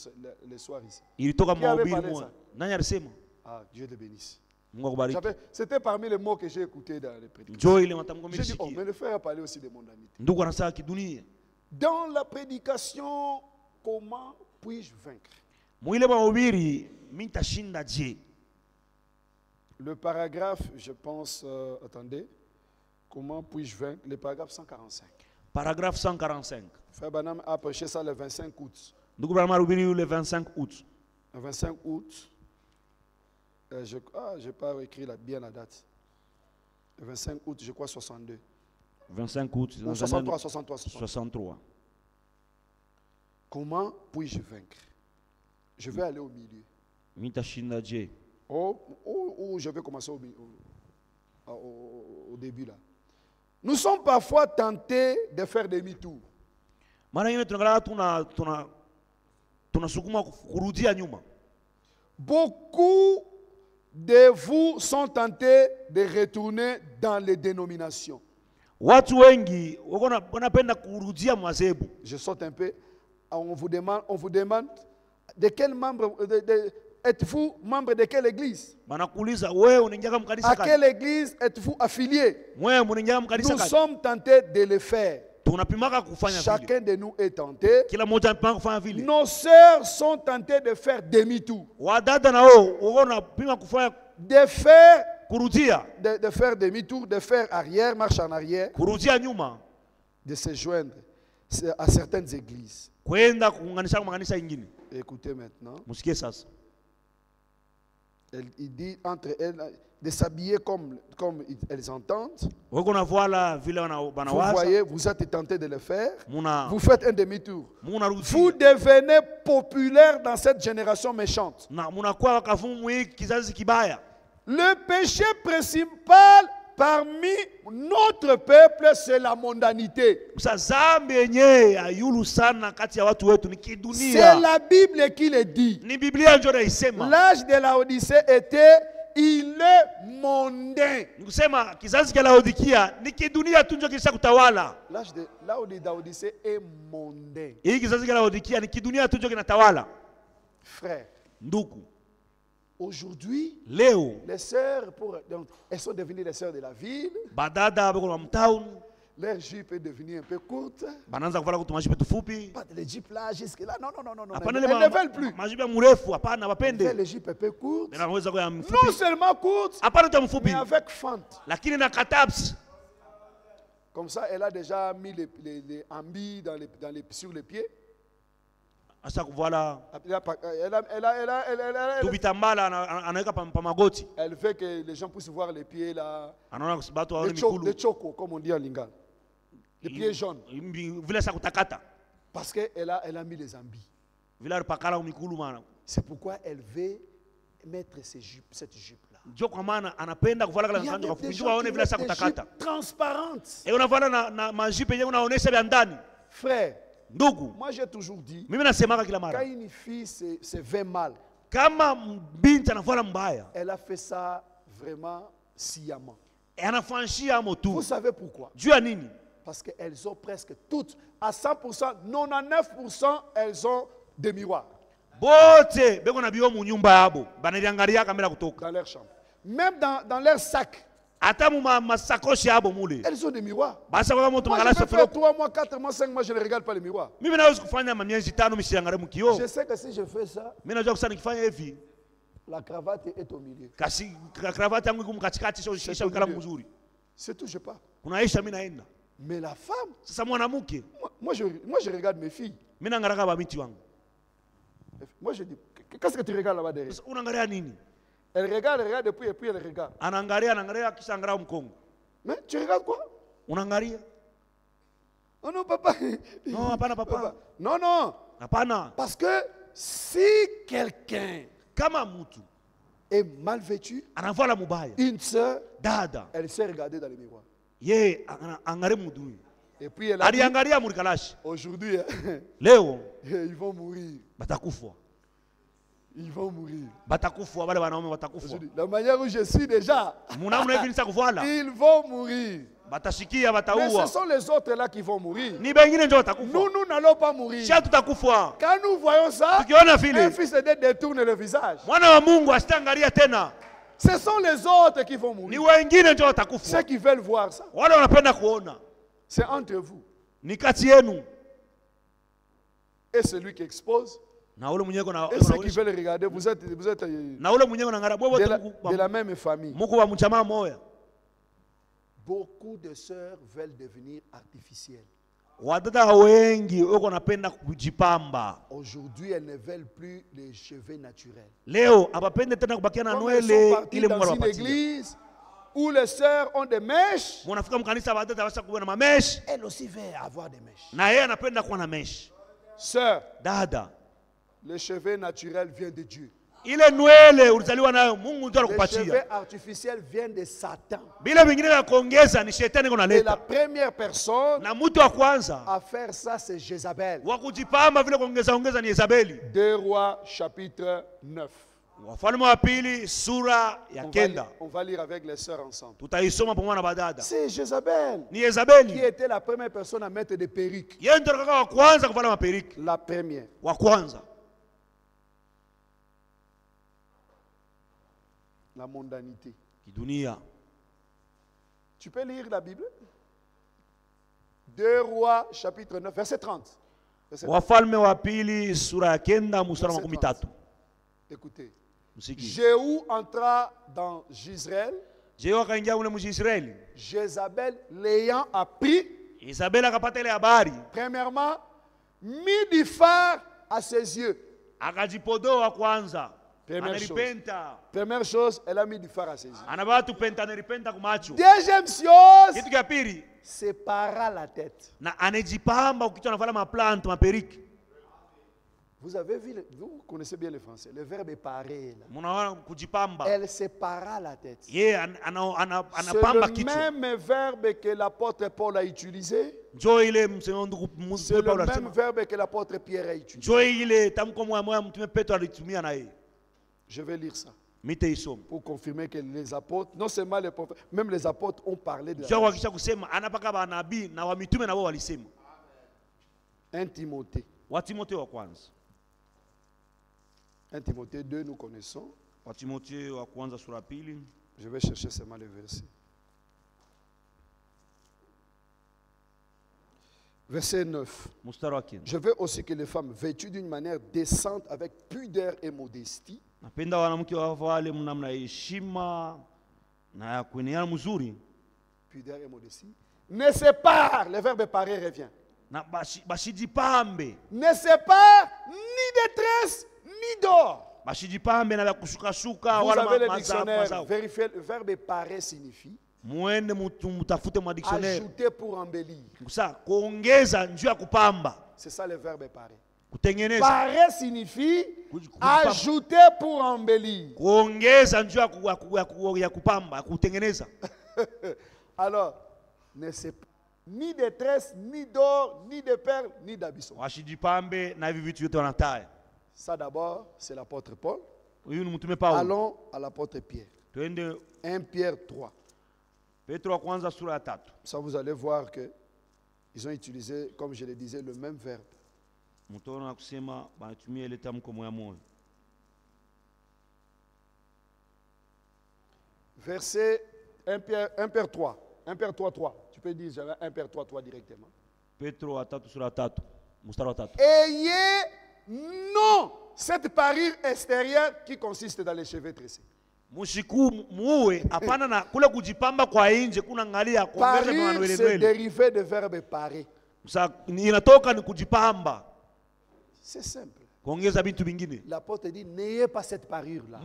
le soir ici. Ilitoka Qui avait mahubiri parlé mwa. ça? Nani alisema? Ah, Dieu te bénisse. Mungu akubariki. C'était parmi les mots que j'ai écoutés dans les prédications. Njoo ile matamko J'ai dit, oh, mlisikia. mais le frère a parlé aussi de mondanité. Ndugu anasema kidunia. Dans la prédication, comment puis-je vaincre? Mwile mahubiri mitashinda je? Le paragraphe, je pense, attendez, comment puis-je vaincre? Le paragraphe 145. Paragraphe 145. Frère Banam a prêché ça le 25 août. Ndugu Branham alihubiri le 25 août. Le 25 août, je n'ai pas écrit bien la date. Le 25 août, je crois 62. 25 août. Non, 63. Comment puis-je vaincre? Je vais aller au milieu. Mitashinda je. Ou je vais commencer au début là. Nous sommes parfois tentés de faire demi-tour. Mara nyingine tunaangalia tunasukuma kurudia nyuma. Beaucoup de vous sont tentés de retourner dans les dénominations. Watu wengi wanapenda kurudia mazebu. Je saute un peu. On vous demande de quel membre êtes-vous membre de quelle église? Banakuuliza wewe unaingia kama kanisa À gani? quelle église êtes-vous affilié? Wewe unaingia kama kanisa Nous gani? sommes tentés de le faire. Tunapimaka kufanya vile. Chacun de nous est tenté. Kila mmoja anapima kufanya vile. Nos sœurs sont tentées de faire demi-tour. Wadada nao wanapima kufanya De faire kurudia. de faire demi-tour, de faire arrière, marche en arrière, Kurudia nyuma. de se joindre à certaines églises. Kwenda kuunganisha kwa kanisa ingine. Écoutez maintenant. Musikie sasa. Il dit entre elles de s'habiller comme elles entendent. Vous voyez, vous êtes tentés de le faire. Muna, vous faites un demi-tour. Vous Vous devenez populaire dans cette génération méchante. Le péché principal parmi notre peuple, c'est la mondanité. C'est la Bible qui le dit. L'âge de la Odyssée était il est mondain. L'âge de la Odyssée est mondain. Frère, aujourd'hui, les sœurs, elles sont devenues les sœurs de la ville. Leur jupe est devenue un peu courte. Pas de jupe là jusque là. Non. Elles ne veulent plus. Elles veulent les jupes un peu courtes. Non seulement courtes, mais avec fente. Comme ça, elle a déjà mis les ambis sur les pieds. Elle fait que les gens puissent voir les pieds là. Les chocos, comme on dit en lingala. Les pieds jaunes. Parce qu'elle a mis les ambis. C'est pourquoi elle veut mettre cette jupe-là. Il y a des jupes transparentes. Frère, moi j'ai toujours dit, quand une fille se veut mal, elle a fait ça vraiment sciemment. Vous savez pourquoi? Parce qu'elles ont presque toutes, à 100%, 99%, elles ont des miroirs. Dans leur chambre. Même dans leur sac. Elles ont des miroirs. Moi, je peux faire 3 mois, 4 mois, 5 mois, je ne regarde pas les miroirs. Je sais que si je fais ça, la cravate est au milieu. C'est tout, je pars. Mais la femme, moi je regarde mes filles. Moi je dis, qu'est-ce que tu regardes là-bas derrière? Elle regarde et puis elle regarde. Mais tu regardes quoi? Oh non, papa. Non, papa. Non. Parce que si quelqu'un est mal vêtu, une sœur, elle sait regarder dans le miroir. Et puis elle a dit, aujourd'hui, ils vont mourir. Ils vont mourir. La manière où je suis déjà, ils vont mourir. Mais ce sont les autres là qui vont mourir. Nous n'allons pas mourir. Quand nous voyons ça, un fils de Dieu détourne le visage. Ce sont les autres qui vont mourir. Ceux qui veulent voir ça, c'est entre vous. Et celui qui expose, et ceux qui veulent regarder, vous êtes de la même famille. Beaucoup de sœurs veulent devenir artificielles. Aujourd'hui, elles ne veulent plus les cheveux naturels. Comme elles sont parties dans une église où les sœurs ont des mèches, elles aussi veulent avoir des mèches. Sœur, le cheveu naturel vient de Dieu. Les cheveux artificiels viennent de Satan. Et la première personne à faire ça, c'est Jézabel. 2 Rois chapitre 9. On va lire avec les sœurs ensemble. C'est Jézabel qui était la première personne à mettre des perruques. La première. La mondanité. Tu peux lire la Bible? 2 Rois chapitre 9 verset 30. Écoutez. Jéhu entra dans Jezreel. Jézabel l'ayant appris. Premièrement, mit du phare à ses yeux. Première chose, elle a mis du phare à ses yeux. Deuxième chose, sépara la tête. Vous avez vu, vous connaissez bien le français, le verbe est pareil. Elle sépara la tête. C'est le même verbe que l'apôtre Paul a utilisé. C'est le même verbe que l'apôtre Pierre a utilisé. Je vais lire ça pour confirmer que les apôtres, non seulement les prophètes, même les apôtres ont parlé de la 1 Timothée. 1 Timothée 2, nous connaissons. Je vais chercher seulement les versets. Verset 9. Je veux aussi que les femmes vêtues d'une manière décente, avec pudeur et modestie, pudeur et modestie, ne séparent, le verbe pareil revient, ne séparent ni détresse ni d'or. Vous avez le dictionnaire, vérifiez, le verbe pareil signifie ajouter pour embellir. C'est ça le verbe pareil. Pareil signifie ajouter pour embellir. Alors, ne séparent ni détresse, ni d'or, ni de perles, ni d'habits. Ça d'abord, c'est l'apôtre Paul. Allons à l'apôtre Pierre. 1 Pierre 3. Ça, vous allez voir que ils ont utilisé, comme je le disais, le même verbe. Verset 1 Pierre 3. 1 Pierre 3, 3. Tu peux dire, j'avais 1 Pierre 3, 3 directement. Ayez non cette parure extérieure qui consiste dans les cheveux tressés. Parure, c'est dérivé du verbe parer. C'est simple. L'apôtre dit, n'ayez pas cette parure-là.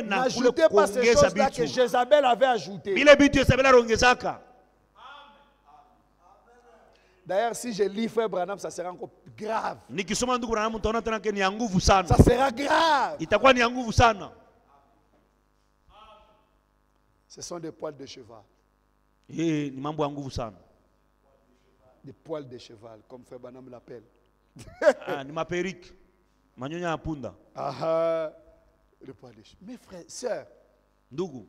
N'ajoutez pas ces choses-là que Jézabel avait ajoutées. D'ailleurs, si je lis Frère Branham, ça sera encore grave. Ça sera grave. Ce sont des poils de cheval. Des poils de cheval, comme Frère Branham l'appelle. Le poids léger. Mes frères, sœurs, Ndugu,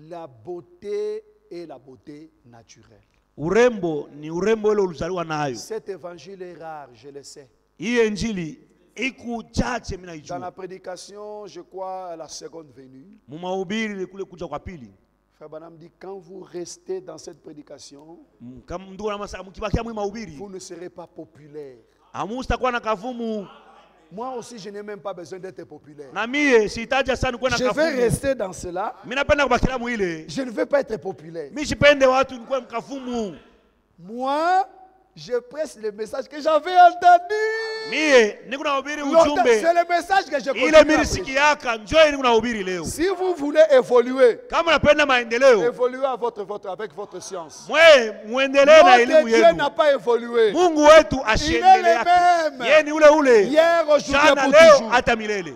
la beauté est la beauté naturelle. urembo ni urembo ile ulizaliwa nayo. Cet évangile est rare, je le sais. Hii injili iku chache mimi Dans naijua. la prédication, je crois à la seconde venue. Mumahubiri kule kuja kwa pili. Frère Branham dit, quand vous restez dans cette prédication, Kama ndugu na masa mkibakia mwi mahubiri, vous ne serez pas populaire. amustakuwa na kavumu. Moi aussi, je n'ai même pas besoin d'être populaire. Na mie sihitaji sana kuwa na Je vais kavumu. rester dans cela. Mimi napenda kubakia mwile. Je ne veux pas être populaire. Mimi sipende watu nikuwe mkavumu. Moi, je presse le message que j'avais entendu. Mie niko nahubiri C'est ujumbe. le message que je Ile continue à mirisiki prêcher. yaka njoo niko nahubiri leo. Si vous voulez évoluer, Kama napenda maendeleo, évoluez avec votre science. muendelee na elimu Notre Dieu yenu. n'a pas évolué. Mungu wetu Il est ashiendelee le yake. même. Yeye ni ule ule. Hier, aujourd'hui, Jana, pour leo toujours. hata milele.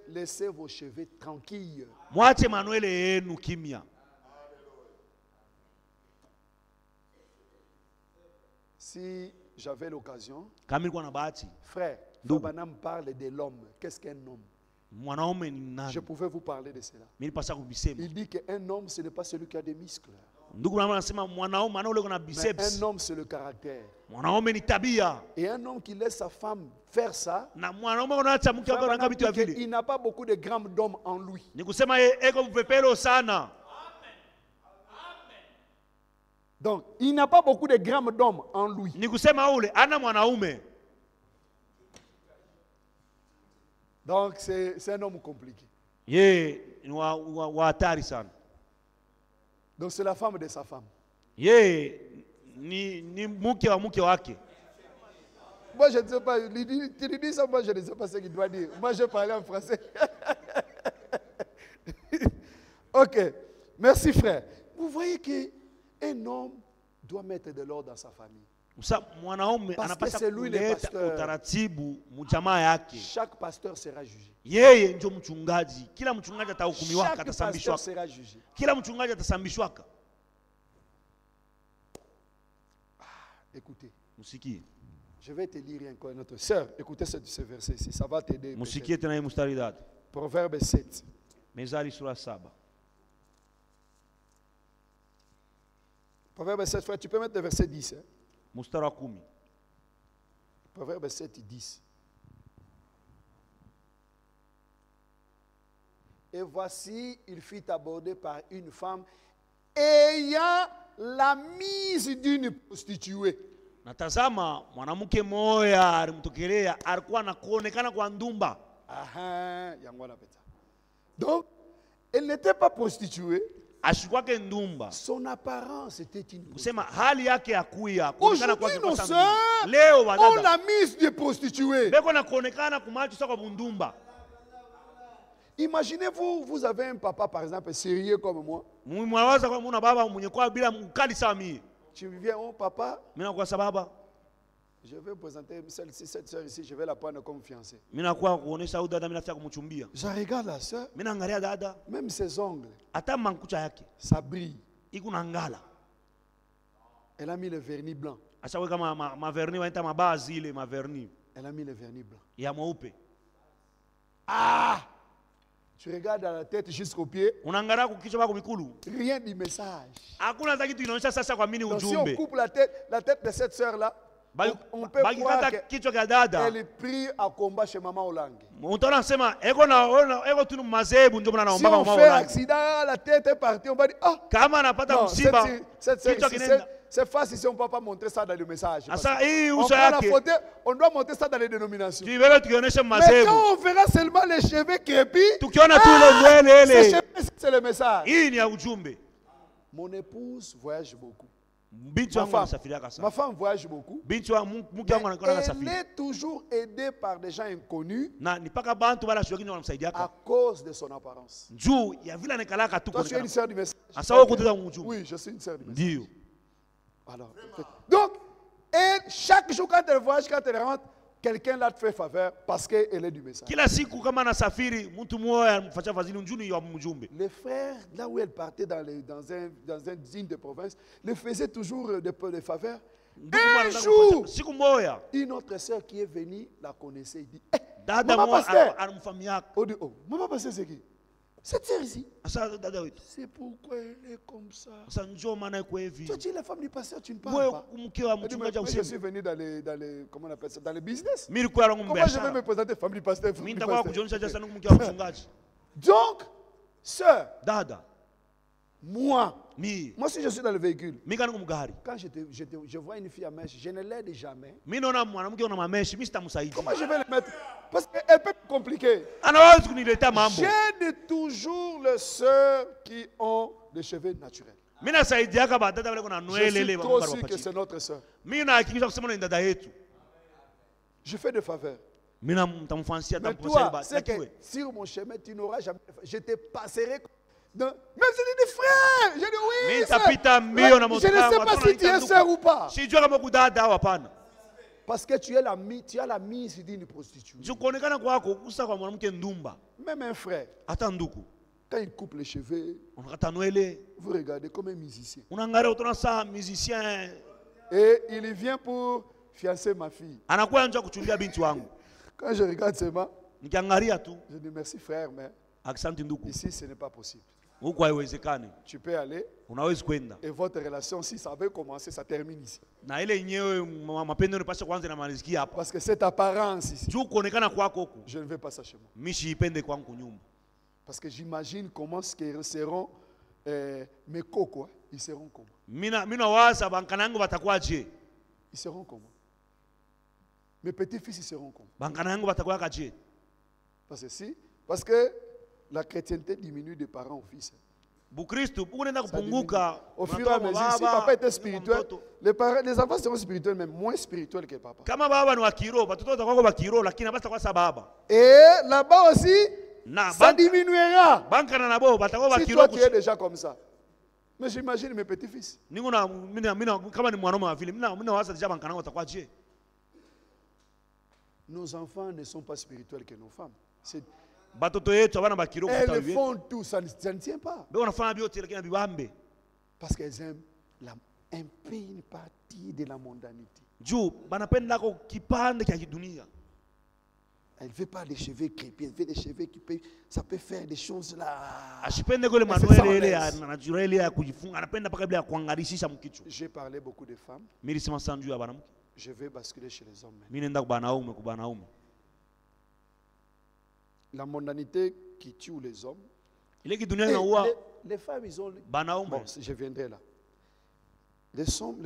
Laissez vos cheveux tranquilles. Mwache manuele yenu kimya. Si j'avais l'occasion, Kama nilikuwa na bahati, frère, D'où? Banam parle de l'homme. Qu'est-ce qu'un homme? mwanaume ni nani? Je pouvais vous parler de cela. Mimi nipasa kubisema. Il dit qu'un homme, ce n'est pas celui qui a des muscles. Ndugu mwanaume anasema mwanaume ana ule kuna Mais biceps. un homme, c'est le caractère. Mwanaume ni tabia. Et un homme qui laisse sa femme faire ça, Na mwanaume unaacha mke wako anaka vitu ya vile. il n'a pas beaucoup de grammes d'hommes en lui. Ni kusema yeye eko vipepelo sana. Donc, il n'a pas beaucoup de grammes d'hommes en lui. Ni kusema ule ana mwanaume. Donc, c'est un homme compliqué. Yeye ni wa hatari sana. Donc, c'est la femme de sa femme. Yeye ni mke wa mke wake. Moi, je ne sais pas. Tu lui dis ça, moi, je ne sais pas ce qu'il doit dire. Moi, je parlais en français. Ok. Merci, frère. Vous voyez qu'un homme doit mettre de l'ordre dans sa famille. Mwanaume Parce que anapaswa c'est lui le kuleta pasteur. utaratibu mjamaa yake. Chaque pasteur sera jugé. Yeye ndio mchungaji. Kila mchungaji atahukumiwa, Chaque pasteur atasambishwa. sera jugé. Kila mchungaji atasambishwa. Écoutez, Musikie. je vais te lire encore notre sœur. Écoutez ce verset ici, ça va t'aider. Musikie tena hii mstari tatu. Proverbe 7. Mezali sura 7. Proverbe 7, frère, tu peux mettre le verset 10. Hein? Mstari wa 10. Proverbe 7, 10. Et voici, il fut abordé par une femme ayant la mise d'une prostituée. Natazama mwanamke moya alimtokelea alikuwa anakuonekana kwa ndumba. Donc, elle n'était pas prostituée. Ashikwake ndumba. Son apparence était une prostituée. Kusema hali yake ya kuya kuonekana Aujourd'hui, kwa nos ndumba. sœurs Leo ont wadada la mise de prostituée. beko na kuonekana kumacho sasa kwa bundumba. Imaginez-vous, vous avez un papa, par exemple, sérieux comme moi. Mwawaza kwa muna baba mwenye kwa bila mkali sana mimi. Tu viens, oh papa, Mimi nakuwa sababu je vais vous présenter celle-ci, cette sœur ici, je vais la prendre comme fiancée. mimi nakuwa kuonesha huyu dada mimi nafika kumchumbia. Je regarde la sœur, Mimi naangalia dada même ses ongles, hata mankucha yake ça brille. iko na ngala. Elle a mis le vernis blanc. Ashaweka ma vernis waita mabazi ile ma vernis Elle a mis le vernis blanc. ya mweupe. Ah! Tu regardes à la tête jusqu'aux pieds, Unaangalia kukichwa kwa mikulu. rien du message. Hakuna hata kitu inaonyesha sasa kwa mimi Donc si on ujumbe. coupe la tête de cette sœur-là, on peut Baki croire kata kichwa cha dada. qu'elle prie à combat chez Maman Olange. Utaona nasema eko tu mazebu ndio maana Si naomba on mama fait wala. accident, la tête est partie, on va dire, ah! Kama anapata Non, msiba cette sœur kichwa ici, kinaenda. cette face ici, on ne peut pas montrer ça dans le message. Asa hii On uso prend la yake. photo, on doit montrer ça dans les dénominations. Tuibebe tukionyesha Mais mazebu. quand on verra seulement les cheveux crépus, Tukiona tu ile ndwele ces ile. cheveux, c'est le message. Hii ni ya ujumbe. Mon épouse voyage beaucoup. Binti Ma wangu femme, anasafiria ma sana. femme voyage beaucoup. Binti wa mke wangu anakuwa Elle anasafiri. est toujours aidée par des gens inconnus Na nipaka bantu wala shweki ndio wanamsaidia. à cause de son apparence. Juu ya vile anakalaka tu Toi, tu es une kuonekana. sœur du message. Asa wewe Ok. kutoka mujumbe. Oui, je suis une sœur du message. Ndio. Alors, donc, et chaque jour quand elle voyage, quand elle rentre, quelqu'un l'a fait faveur parce qu'elle est du message. Kila siku kama anasafiri mtu mmoja anamfanyia fadhili njuni ya mjumbe. Les frères, là où elle partait dans un digne de province, le faisaient toujours des faveurs. Un jour, Siku moja une autre sœur qui est venue la connaissait. Il dit, Maman pasteur. On dit, oh, maman pasteur c'est qui? Cette sœur ici. C'est pourquoi elle est comme ça. Tu as dit la femme du pasteur, tu ne parles pas. Moi, je suis venu dans les comment on appelle ça, dans les business. Comment je vais me présenter femme du pasteur? Donc, sœur, moi, si je suis dans le véhicule, quand je vois une fille à mèche, je ne l'aide jamais. Comment je vais le mettre? Parce qu'elle peut être compliquée. J'aide toujours les sœurs qui ont des cheveux naturels. Je suis trop sûr que c'est notre sœur. Je fais des faveurs. Mais toi, c'est que sur mon chemin, tu n'auras jamais. Je te passerai. Même si tu dis frère, je dis oui. Je ne sais pas si tu es sœur ou pas. Parce que tu as la mise d'une prostituée. Même un frère, quand il coupe les cheveux, vous regardez comme un musicien. Et il vient pour fiancer ma fille. Quand je regarde ses mains, je dis merci frère, mais ici ce n'est pas possible. Tu peux aller et votre relation, si ça veut commencer, ça termine ici. Parce que cette apparence ici, je ne veux pas ça chez moi. Parce que j'imagine comment ils seront mes cocos. Ils seront comment? Ils seront comment? Mes petits-fils, ils seront comment? Parce que la chrétienté diminue de parents au fils. Au fur et à mesure, si papa était spirituel, les enfants seront spirituels, mais moins spirituels que papa. Et là-bas aussi, ça diminuera. Si toi tu es déjà comme ça. Mais j'imagine mes petits-fils. Nos enfants ne sont pas spirituels que nos femmes. Elles font tout, ça ne tient pas. Parce qu'elles aiment un peu une partie de la mondanité. Elle ne veut pas des cheveux crépus, elle veut des cheveux qui peuvent, ça peut faire des choses là. J'ai parlé beaucoup de femmes. Je vais basculer chez les hommes. La mondanité qui tue les hommes. Les femmes, ils ont. Bon, je viendrai là. Les hommes,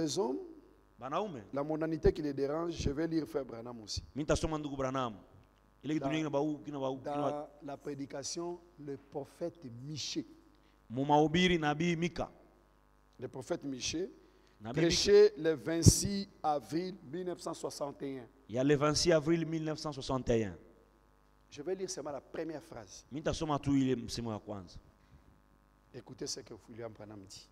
la mondanité qui les dérange, je vais lire Frère Branham aussi. Dans la prédication, le prophète Michée. Le prophète Michée prêchait le 26 avril 1961. Il y a le 26 avril 1961. Je vais lire seulement la première phrase. Écoutez ce que William Branham dit.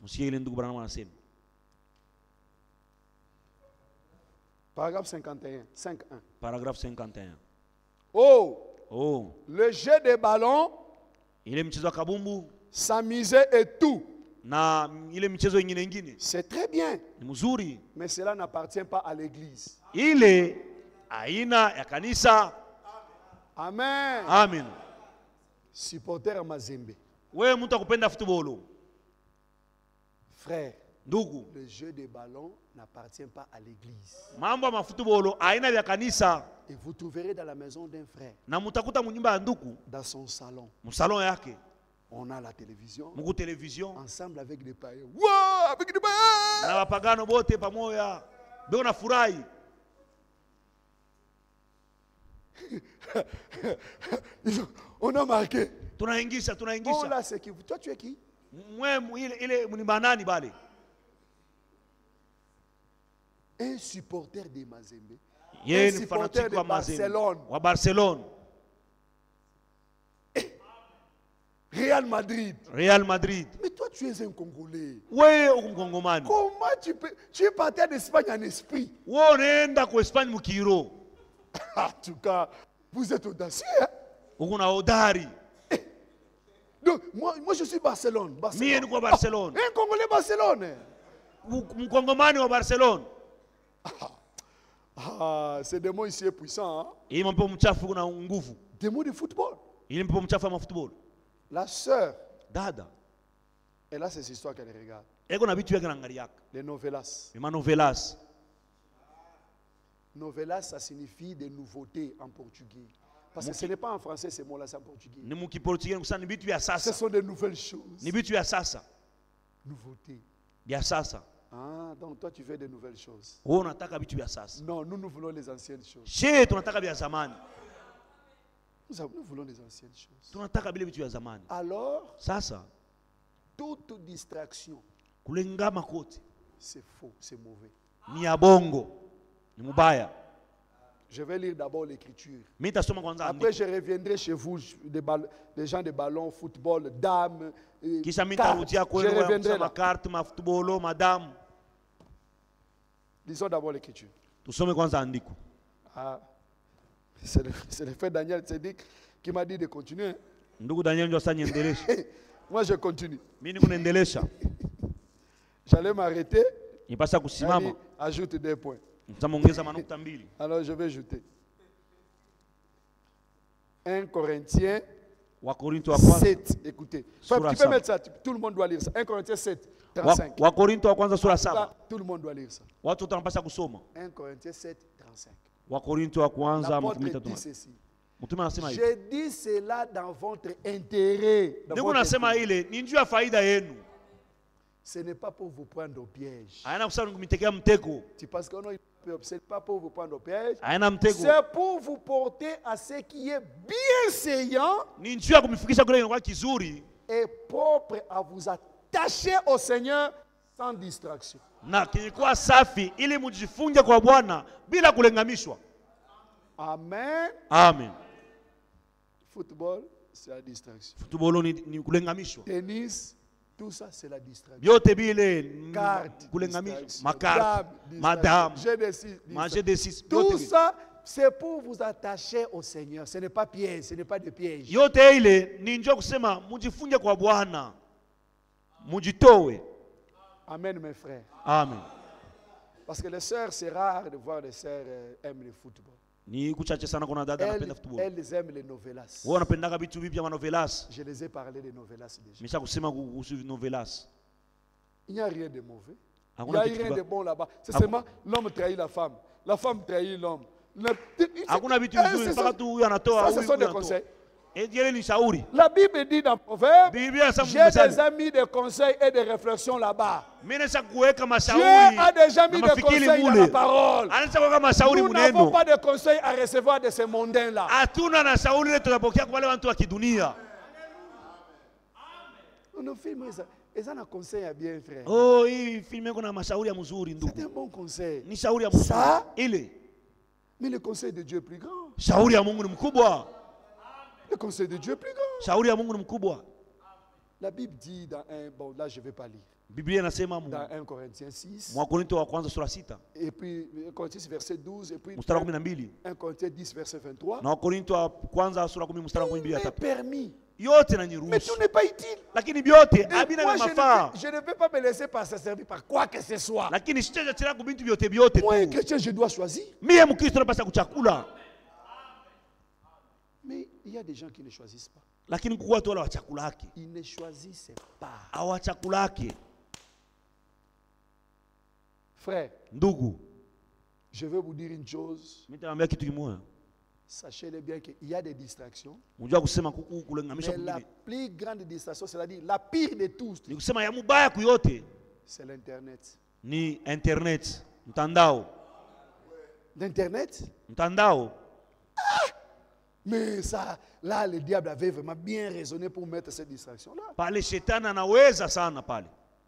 Paragraphe 51, 5.1. Paragraphe 51. Oh, le jeu des ballons, s'amuser et tout. C'est très bien. Mais cela n'appartient pas à l'église. Amen. Amen. Supporter Mazembe. Frère, le jeu des ballons n'appartient pas à l'église. Et vous trouverez dans la maison d'un frère, dans son salon, on a la télévision, ensemble avec des païens. Wow, avec des païens. On a marqué. Oh là, c'est qui? Toi, tu es qui? Un supporter de Mazembe. Un supporter de Barcelone. Real Madrid. Mais toi, tu es un Congolais. Comment tu es parti d'Espagne en esprit? En tout cas, vous êtes audacieux. Hein? Donc, moi, je suis Barcelone. Un Congolais Barcelone. Ah, ce démon ici est puissant. Hein? Hii mambo mchafu kuna nguvu. Démon du football. Ili mambo mchafu ya football. La sœur, Dada. elle a ses histoires qu'elle regarde. Eko na vitu yake naangaliaka. Les novelas. Les novelas. Novelas, ça signifie des nouveautés en portugais. Parce que ce n'est pas en français ces mots-là, c'est en portugais. Ni mukiportugais kusana ni vitu vya sasa. Ce sont des nouvelles choses. Ni vitu vya sasa. Nouveautés. Vya sasa. Ah, donc toi tu veux des nouvelles choses. Wewe unataka vitu vya sasa. Non, nous voulons les anciennes choses. She tunataka vya zamani. Nous voulons les anciennes choses. Tunataka vile vitu vya zamani. Alors, Sasa toute distraction, kulengama kote c'est faux, c'est mauvais. ni ya bongo. Ni mubaya. Je vais lire d'abord l'écriture. Mimi nitasoma kwanza andiko. Après, je reviendrai chez vous, des gens de ballon, football, dames. Kisha mimi nitarudia kwenu kwa makarte, mafootball, madame. Lisons d'abord l'écriture. Tusome kwanza andiko. Ah, c'est le frère Daniel Tsedik qui m'a dit de continuer. Ndugu Daniel ndio sasa niendelesha. Moi je continue. Mimi niko naendelesha. J'allais m'arrêter. Nipasa kusimama. Ajoute des points. Nitaongeza manukta mbili. Alors je vais ajouter. 1 Corinthiens 7. Écoutez. Tu peux mettre ça. Tout le monde doit lire ça. 1 Corinthiens 7. 35. Wa Korinto wa kwanza sura 7. Tout le monde doit lire ça. Watu tunapaswa kusoma. 1 Corinthiens 7, 35. Wa Korinto wa kwanza L'apôtre dit ceci. Mtume anasema hivi. Je dis cela dans votre intérêt. Ndio nasema ile ni njia ya faida yenu. Ce n'est pas pour vous prendre au piège. Haina kusema kumitekea mtego. Tu penses que non, ce n'est pas pour vous prendre au piège. Haina mtego. C'est pour vous porter à ce qui est bienséant. Ni njia ya kumifikisha kule kwa kizuri. Et propre à vous attacher au Seigneur sans distraction. Na kilikuwa safi ili mjifunge kwa Bwana bila kulengamishwa. Amen. Amen. Football, c'est la distraction. Football ni kulengamishwa. Tennis, tout ça c'est la distraction. Byote bile kulengamishwa. Makarte, madame, jeu de 6. Tout ça c'est pour vous attacher au Seigneur. Ce n'est pas piège, ce n'est pas de piège. Yote ile ni njoo kusema mjifunge kwa Bwana. Mujitowe. Amen mes frères. Amen. Parce que les sœurs, c'est rare de voir les sœurs aiment le football. Ni kuchache sana kuna dada anapenda football. Elles aiment les novelas. Wao wanapenda vitu vipya novelas. Je les ai parlé des novelas déjà. Misha kusema kuhusu novelas. Il n'y a rien de mauvais. Il n'y a rien de bon là-bas. C'est seulement l'homme trahit la femme. La femme trahit l'homme. Hakuna vitu vizuri mpaka tu huyu anatoa huyu. Ça ce sont des conseils. La Bible dit dans Proverbe, j'ai des amis de conseils et de réflexions là-bas. Dieu a déjà mis des conseils dans la parole. Nous n'avons pas de conseils à recevoir de ces mondains-là. Nos films, ils ont un conseil à bien, frère. Oh, c'est un bon conseil. Ça, mais le conseil de Dieu est plus grand. Le conseil de Dieu est plus grand. La Bible dit dans un... Bon, là, je ne vais pas lire. Dans 1 Corinthiens 6. Et puis, 1 Corinthiens 6, verset 12. Et puis, 1 Corinthiens 10, verset 23. Mais permis. Mais tout n'est pas utile. Moi, je ne vais pas me laisser passer servir par quoi que ce soit. Moi, un chrétien, je dois choisir. Mais il y a des gens qui ne choisissent pas. Ils ne choisissent pas. Frère, je vais vous dire une chose. Sachez-le bien qu'il y a des distractions. Mais la plus grande distraction, c'est-à-dire la pire de tous, c'est l'Internet. Ni Internet. Mtandao. L'Internet? Mais ça, là, le diable avait vraiment bien raisonné pour mettre cette distraction-là.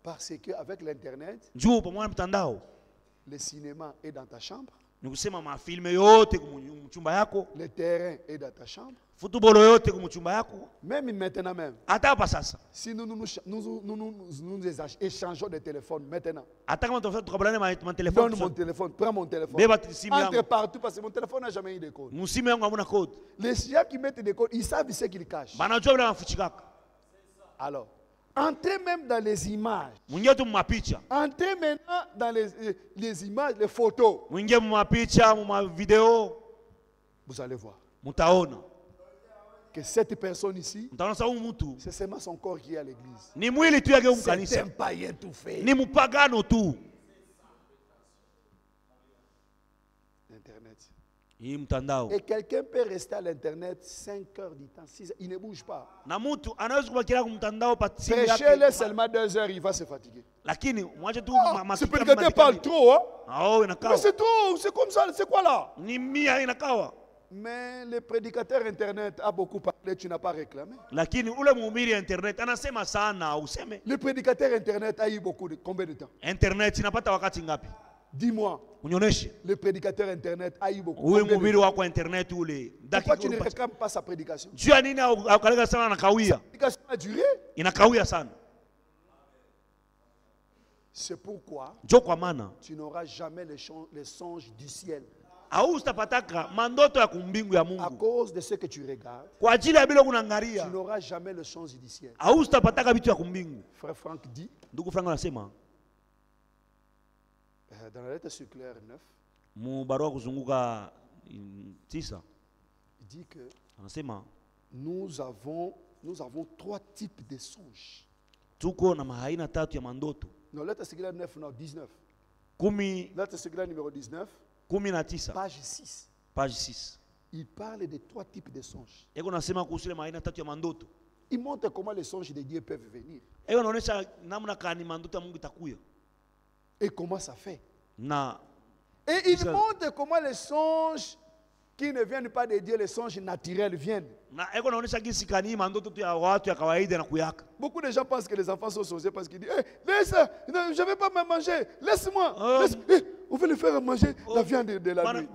Parce qu'avec l'Internet, le cinéma est dans ta chambre. Le terrain est dans ta chambre. Même maintenant même. Si nous échangeons des téléphones maintenant. Donne mon téléphone, prends mon téléphone. Entre partout parce que mon téléphone n'a jamais eu de code. Les gens qui mettent des codes, ils savent ce qu'ils cachent. Alors, Entrez même dans les images. Mwingie tu mapicha. Entrez maintenant dans les images, les photos. Mwingie mapicha, vidéo. Vous allez voir. Mutaona. Que cette personne ici, Mutaona sa mutu. c'est seulement son corps qui est à l'église. Ni mwili tu yake C'est mkanisa. un païen tout fait. Ni mupagano tu. Internet. Hii mtandao. Et quelqu'un peut rester à l'internet 5 heures du temps, 6 heures, il ne bouge pas. Na mtu anaweza kubakia kwa mtandao pa simu yake. Prêchez-le seulement 2 heures, il va se fatiguer. Lakini mwache tu Ce prédicateur parle trop, hein? Oh, Mais inakawa. c'est trop, c'est comme ça, c'est quoi là? Ni mia inakawa. Mais le prédicateur internet a beaucoup parlé, tu n'as pas réclamé. Lakini ule mhubiri ya internet anasema sana useme. Le prédicateur internet a eu beaucoup de combien de temps? Internet inapata wakati ngapi? Dis-moi, Unioneshe. le prédicateur internet a eu beaucoup Uwe combien de mhubiri temps? wako internet ule. Pourquoi tu ne réclames pas sa prédication? Jua nini aukaleka sana na Sa kawia? prédication a duré. Inakawia sana. C'est pourquoi Jo kwa maana tu n'auras jamais les songes du ciel. au utapataka mandoto ya kumbingu ya À Mungu. cause de ce que tu regardes, Kwa ajili ya bila tu kunaangalia, n'auras jamais le songe du ciel. au utapataka vitu ya kumbingu. Frère Franck dit, Ndugu Frank anasema dans la lettre circulaire 9, mu barua kuzunguka 9 il dit que anasema nous avons 3 types de songes. tuko na mahaina tatu ya mandoto. Non, lettre circulaire 9, non, 19. Kumi Lettre circulaire numéro 19, 19 page 6. page 6. Il parle de 3 types de songes. Eko nasema kuhusu ile mahaina tatu ya mandoto. Il montre comment les songes de Dieu peuvent venir. Eko naonesha namna kani mandoto ya Mungu itakuya. Et comment ça fait. Na Et il montre comment les songes qui ne viennent pas de Dieu, les songes naturels viennent. na eko naonesha gisi kani mandoto tu ya watu ya kawaida na kuyaka. Beaucoup de gens pensent que les enfants sont sorciers parce qu'ils disent hey, laisse, non, je ne vais pas me manger, laisse-moi. On veut le faire manger la viande de la nuit.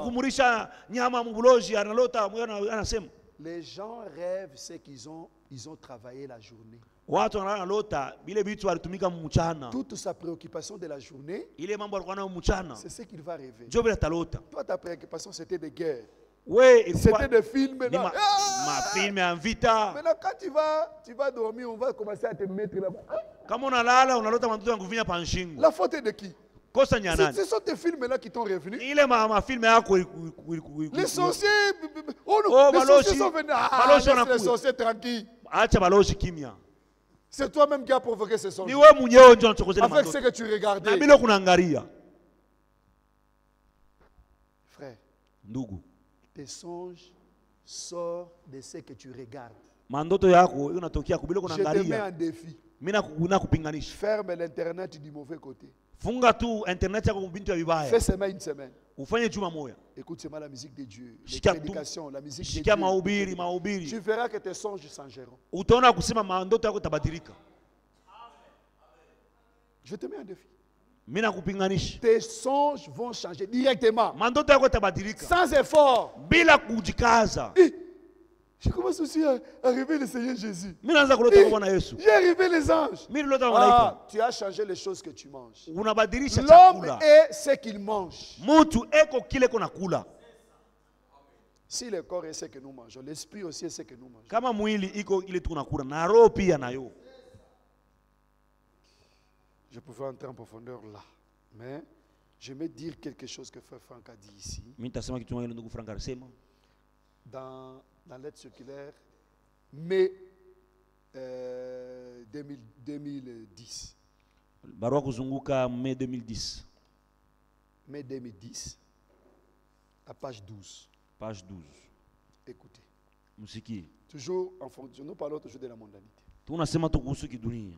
Kumurisha nyama mbuloji analota anasema. Les gens rêvent ce qu'ils ont travaillé la journée. Watu wanalota bile vitu walitumika mchana. Toute sa préoccupation de la journée, Ile mambo alikuwa nayo mchana. c'est ce qu'il va rêver. Ndio bila talota. Toi, ta préoccupation, c'était des guerres. We C'était des films. ni Maintenant, ma filme ya vita. maintenant quand tu vas dormir, on va commencer à te mettre là-bas. Kama unalala unalota mandoto ya kuvinya panshingo. La faute est de qui? Kosa nyanani. Ce sont tes films-là qui t'ont revenu. Ile ma filme yako Les sorciers, oh non, Oh, les balozi. sorciers sont venus. Ah, Balozi laisse les wanakuya. sorciers tranquilles. acha balozi kimya. C'est toi-même qui as provoqué ces songes. Ni wewe mwenyewe ndio unachokozea Avec ce mandoto. que tu Na regardais. bila kunaangalia. Frère, Ndugu, tes songes sortent de ce que tu regardes. mandoto yako inatokea kubila Je te mets kunaangalia. en défi. Mimi nakupinganisha. Ferme l'internet du mauvais côté. Funga tu internet yako mbintu ya vibaya. Fais seulement une semaine. Ufanye juma moja. Écoute seulement la musique de Dieu, les Shikia tu- prédications, la musique de Shikia Dieu. mahubiri, Tu mahubiri. verras que tes songes changeront. Utaona kusema mandoto yako tabadilika. Je te mets en défi. Mimi nakupinganisha. Tes songes vont changer directement, Mandoto yako tabadilika sans effort. bila kujikaza. Je commence aussi à rêver le Seigneur Jésus. Mimi naanza kulota kwa Bwana Yesu. J'ai rêvé les anges. Mimi nilota malaika. Ah, tu as changé les choses que tu manges. Unabadilisha L'homme chakula. est ce qu'il mange. Mtu eko kile kona kula. Si le corps est ce que nous mangeons, l'esprit aussi est ce que nous mangeons. Kama mwili iko ile tunakula na roho pia nayo. Je pouvais entrer en profondeur là. Mais je vais dire quelque chose que Frère Franck a dit ici. Mimi nitasema kitu moja ndugu Frank alisema. Dans l'aide circulaire, mai 2010. Barua kuzunguka Mai 2010. Mai 2010, à page 12. Page 12. Écoutez. Msikie. Toujours en fonction, nous parlons toujours de la mondanité. Tunasema tu kuhusu kidunia.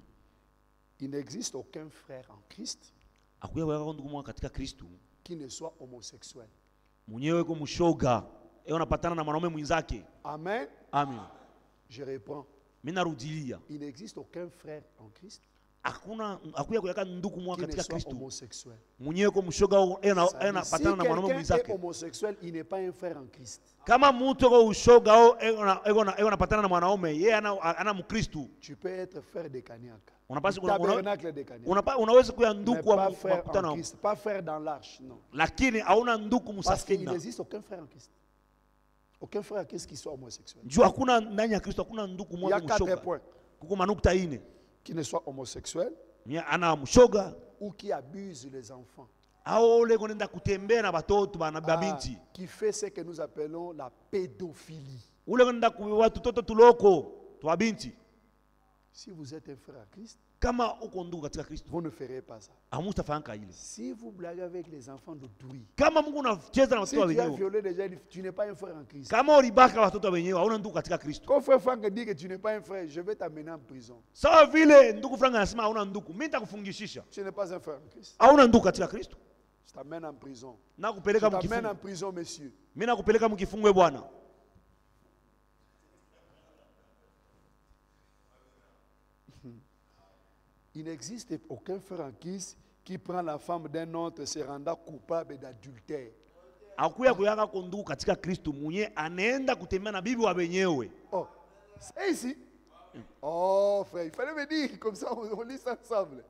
Il n'existe aucun frère en Christ Akuya wewe ndugu mwa katika Kristo. qui ne soit homosexuel. Mwenyewe ko mshoga. Yeye unapatana na mwanaume mwenzake. Amen. Amen. Je reprends. Mimi narudilia. Il n'existe aucun frère en Christ Hakuna akuya kuyaka ndugu mwa qui ne katika soit Kristo. homosexuel. Mwenyewe ko mshoga yeye Ça dit, unapatana na mwanaume si quelqu'un est mwenzake. homosexuel, il n'est pas un frère en Christ. Kama mtu ko ushoga au yeye unapatana na mwanaume, yeye ana Mkristo. Tu peux être frère de Kanyaka. Unapaswa Tabernacle de Kanyaka. unaweza kuwa Mais ndugu pas wa frère en mkutano. Christ, pas frère dans l'arche, non. Lakini hauna ndugu Parce qu'il msafina. n'existe aucun frère en Christ. Aucun frère en Christ qui soit homosexuel. Juu hakuna ndani ya Kristo hakuna ndugu Il y mmoja a 4 mshoga. points. Kuko manukta ine. qui ne soit homosexuel ana mshoga ou qui abuse les enfants. Qui fait ce que nous appelons la pédophilie. Si vous êtes un frère à Christ, vous ne ferez pas ça. Si vous blaguez avec les enfants d'autrui, si tu as violé déjà, tu n'es pas un frère en Christ. Quand frère Franck dit que tu n'es pas un frère, je vais t'amener en prison. Tu n'es pas un frère en Christ. Je t'amène en prison. Je t'amène en prison, monsieur. Il n'existe aucun frère en Christ qui prend la femme d'un autre et se rendant coupable d'adultère. Oh, c'est ici. Oh, frère, il fallait me dire, comme ça on lit ça ensemble.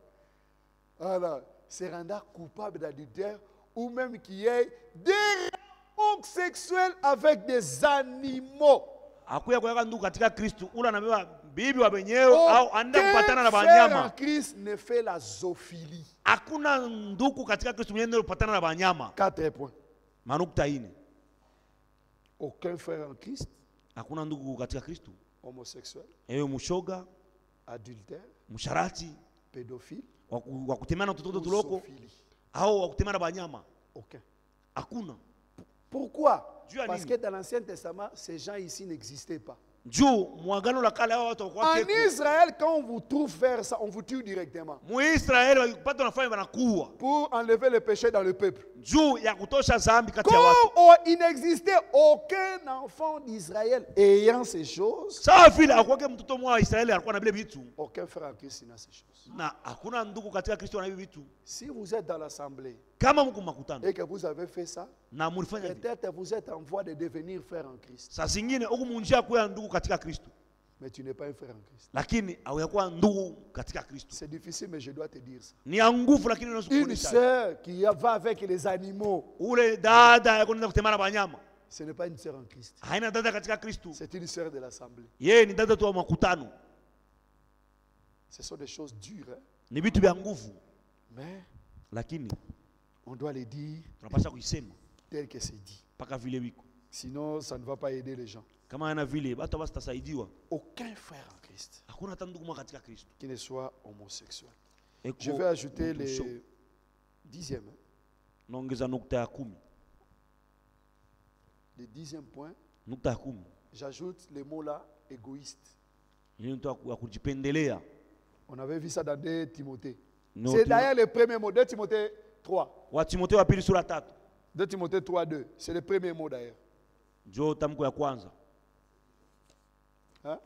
Voilà, se rendant coupable d'adultère ou même qui ait des rapports sexuels avec des animaux. Aucun frère en Christ ne fait la zoophilie. 4 points. Aucun frère en Christ homosexuel, adultère, pédophile, zoophilie. Aucun. Pourquoi? Parce que dans l'Ancien Testament, ces gens ici n'existaient pas. En Israël, quand on vous trouve faire ça, on vous tue directement. Pour enlever le péché dans le peuple. Comme il n'existait aucun enfant d'Israël ayant ces choses, aucun frère en Christ n'a ces choses. Si vous êtes dans l'assemblée et que vous avez fait ça, peut-être vous êtes en voie de devenir frère en Christ. Mais tu n'es pas un frère en Christ. C'est difficile, mais je dois te dire ça. Une sœur qui va avec les animaux, ce n'est pas une sœur en Christ. C'est une sœur de l'assemblée. Ce sont des choses dures. Mais on doit les dire tel que c'est dit. Sinon, ça ne va pas aider les gens. Aucun frère en Christ qui ne soit homosexuel. Je vais ajouter le 10e. Le 10e point, j'ajoute le mot là, égoïste. On avait vu ça dans 2 Timothée. C'est d'ailleurs le premier mot, 2 Timothée 3. 2 Timothée 3, 2. C'est le premier mot d'ailleurs. Hein?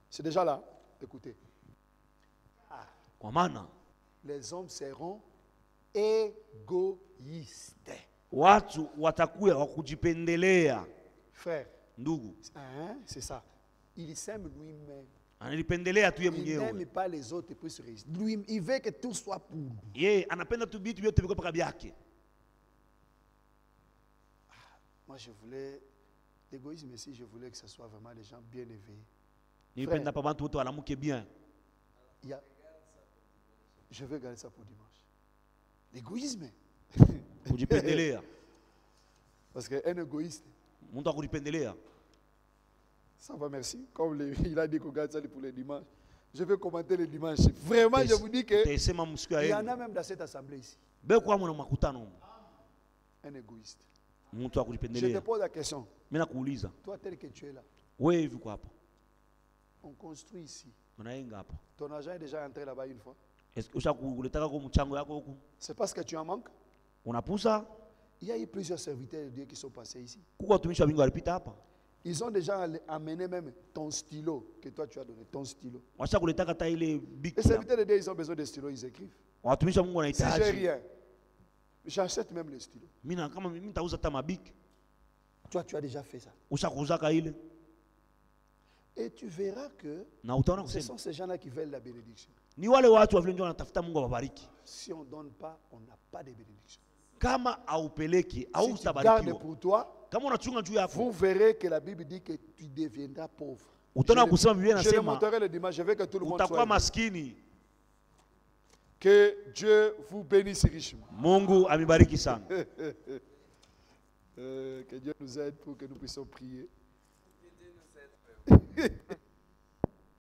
C'est déjà là. Écoutez. Les hommes seront égoïstes. Frère. Hein? C'est ça. Il s'aime lui-même. Il n'aime pas les autres pour se réussir. Lui, il veut que tout soit pour lui. Moi, je voulais l'égoïsme ici, je voulais que ce soit vraiment des gens bien éveillés. Frère, je vais garder ça pour dimanche. L'égoïsme. Parce qu'un égoïste. Ça va, merci. Comme il a dit qu'on garde ça pour le dimanche. Je vais commenter le dimanche. Vraiment, je vous dis que il y en a même dans cette assemblée ici. Un égoïste. Je te pose la question. Toi, tel que tu es là, on construit ici. Ton argent est déjà entré là-bas une fois. C'est parce que tu en manques. Il y a eu plusieurs serviteurs de Dieu qui sont passés ici. Ils ont déjà amené même ton stylo que toi tu as donné, ton stylo. Les serviteurs de Dieu, ils ont besoin de stylos, ils écrivent. Si j'ai rien, j'achète même les stylos. Toi, tu as déjà fait ça. Et tu verras que ce sont ces gens-là qui veulent la bénédiction. Si on ne donne pas, on n'a pas de bénédiction. Si tu gardes pour toi, vous verrez que la Bible dit que tu deviendras pauvre. Je le montrerai le dimanche, je veux que tout le monde soit. Que Dieu vous bénisse richement. Mungu amibariki sana. Que Dieu nous aide pour que nous puissions prier.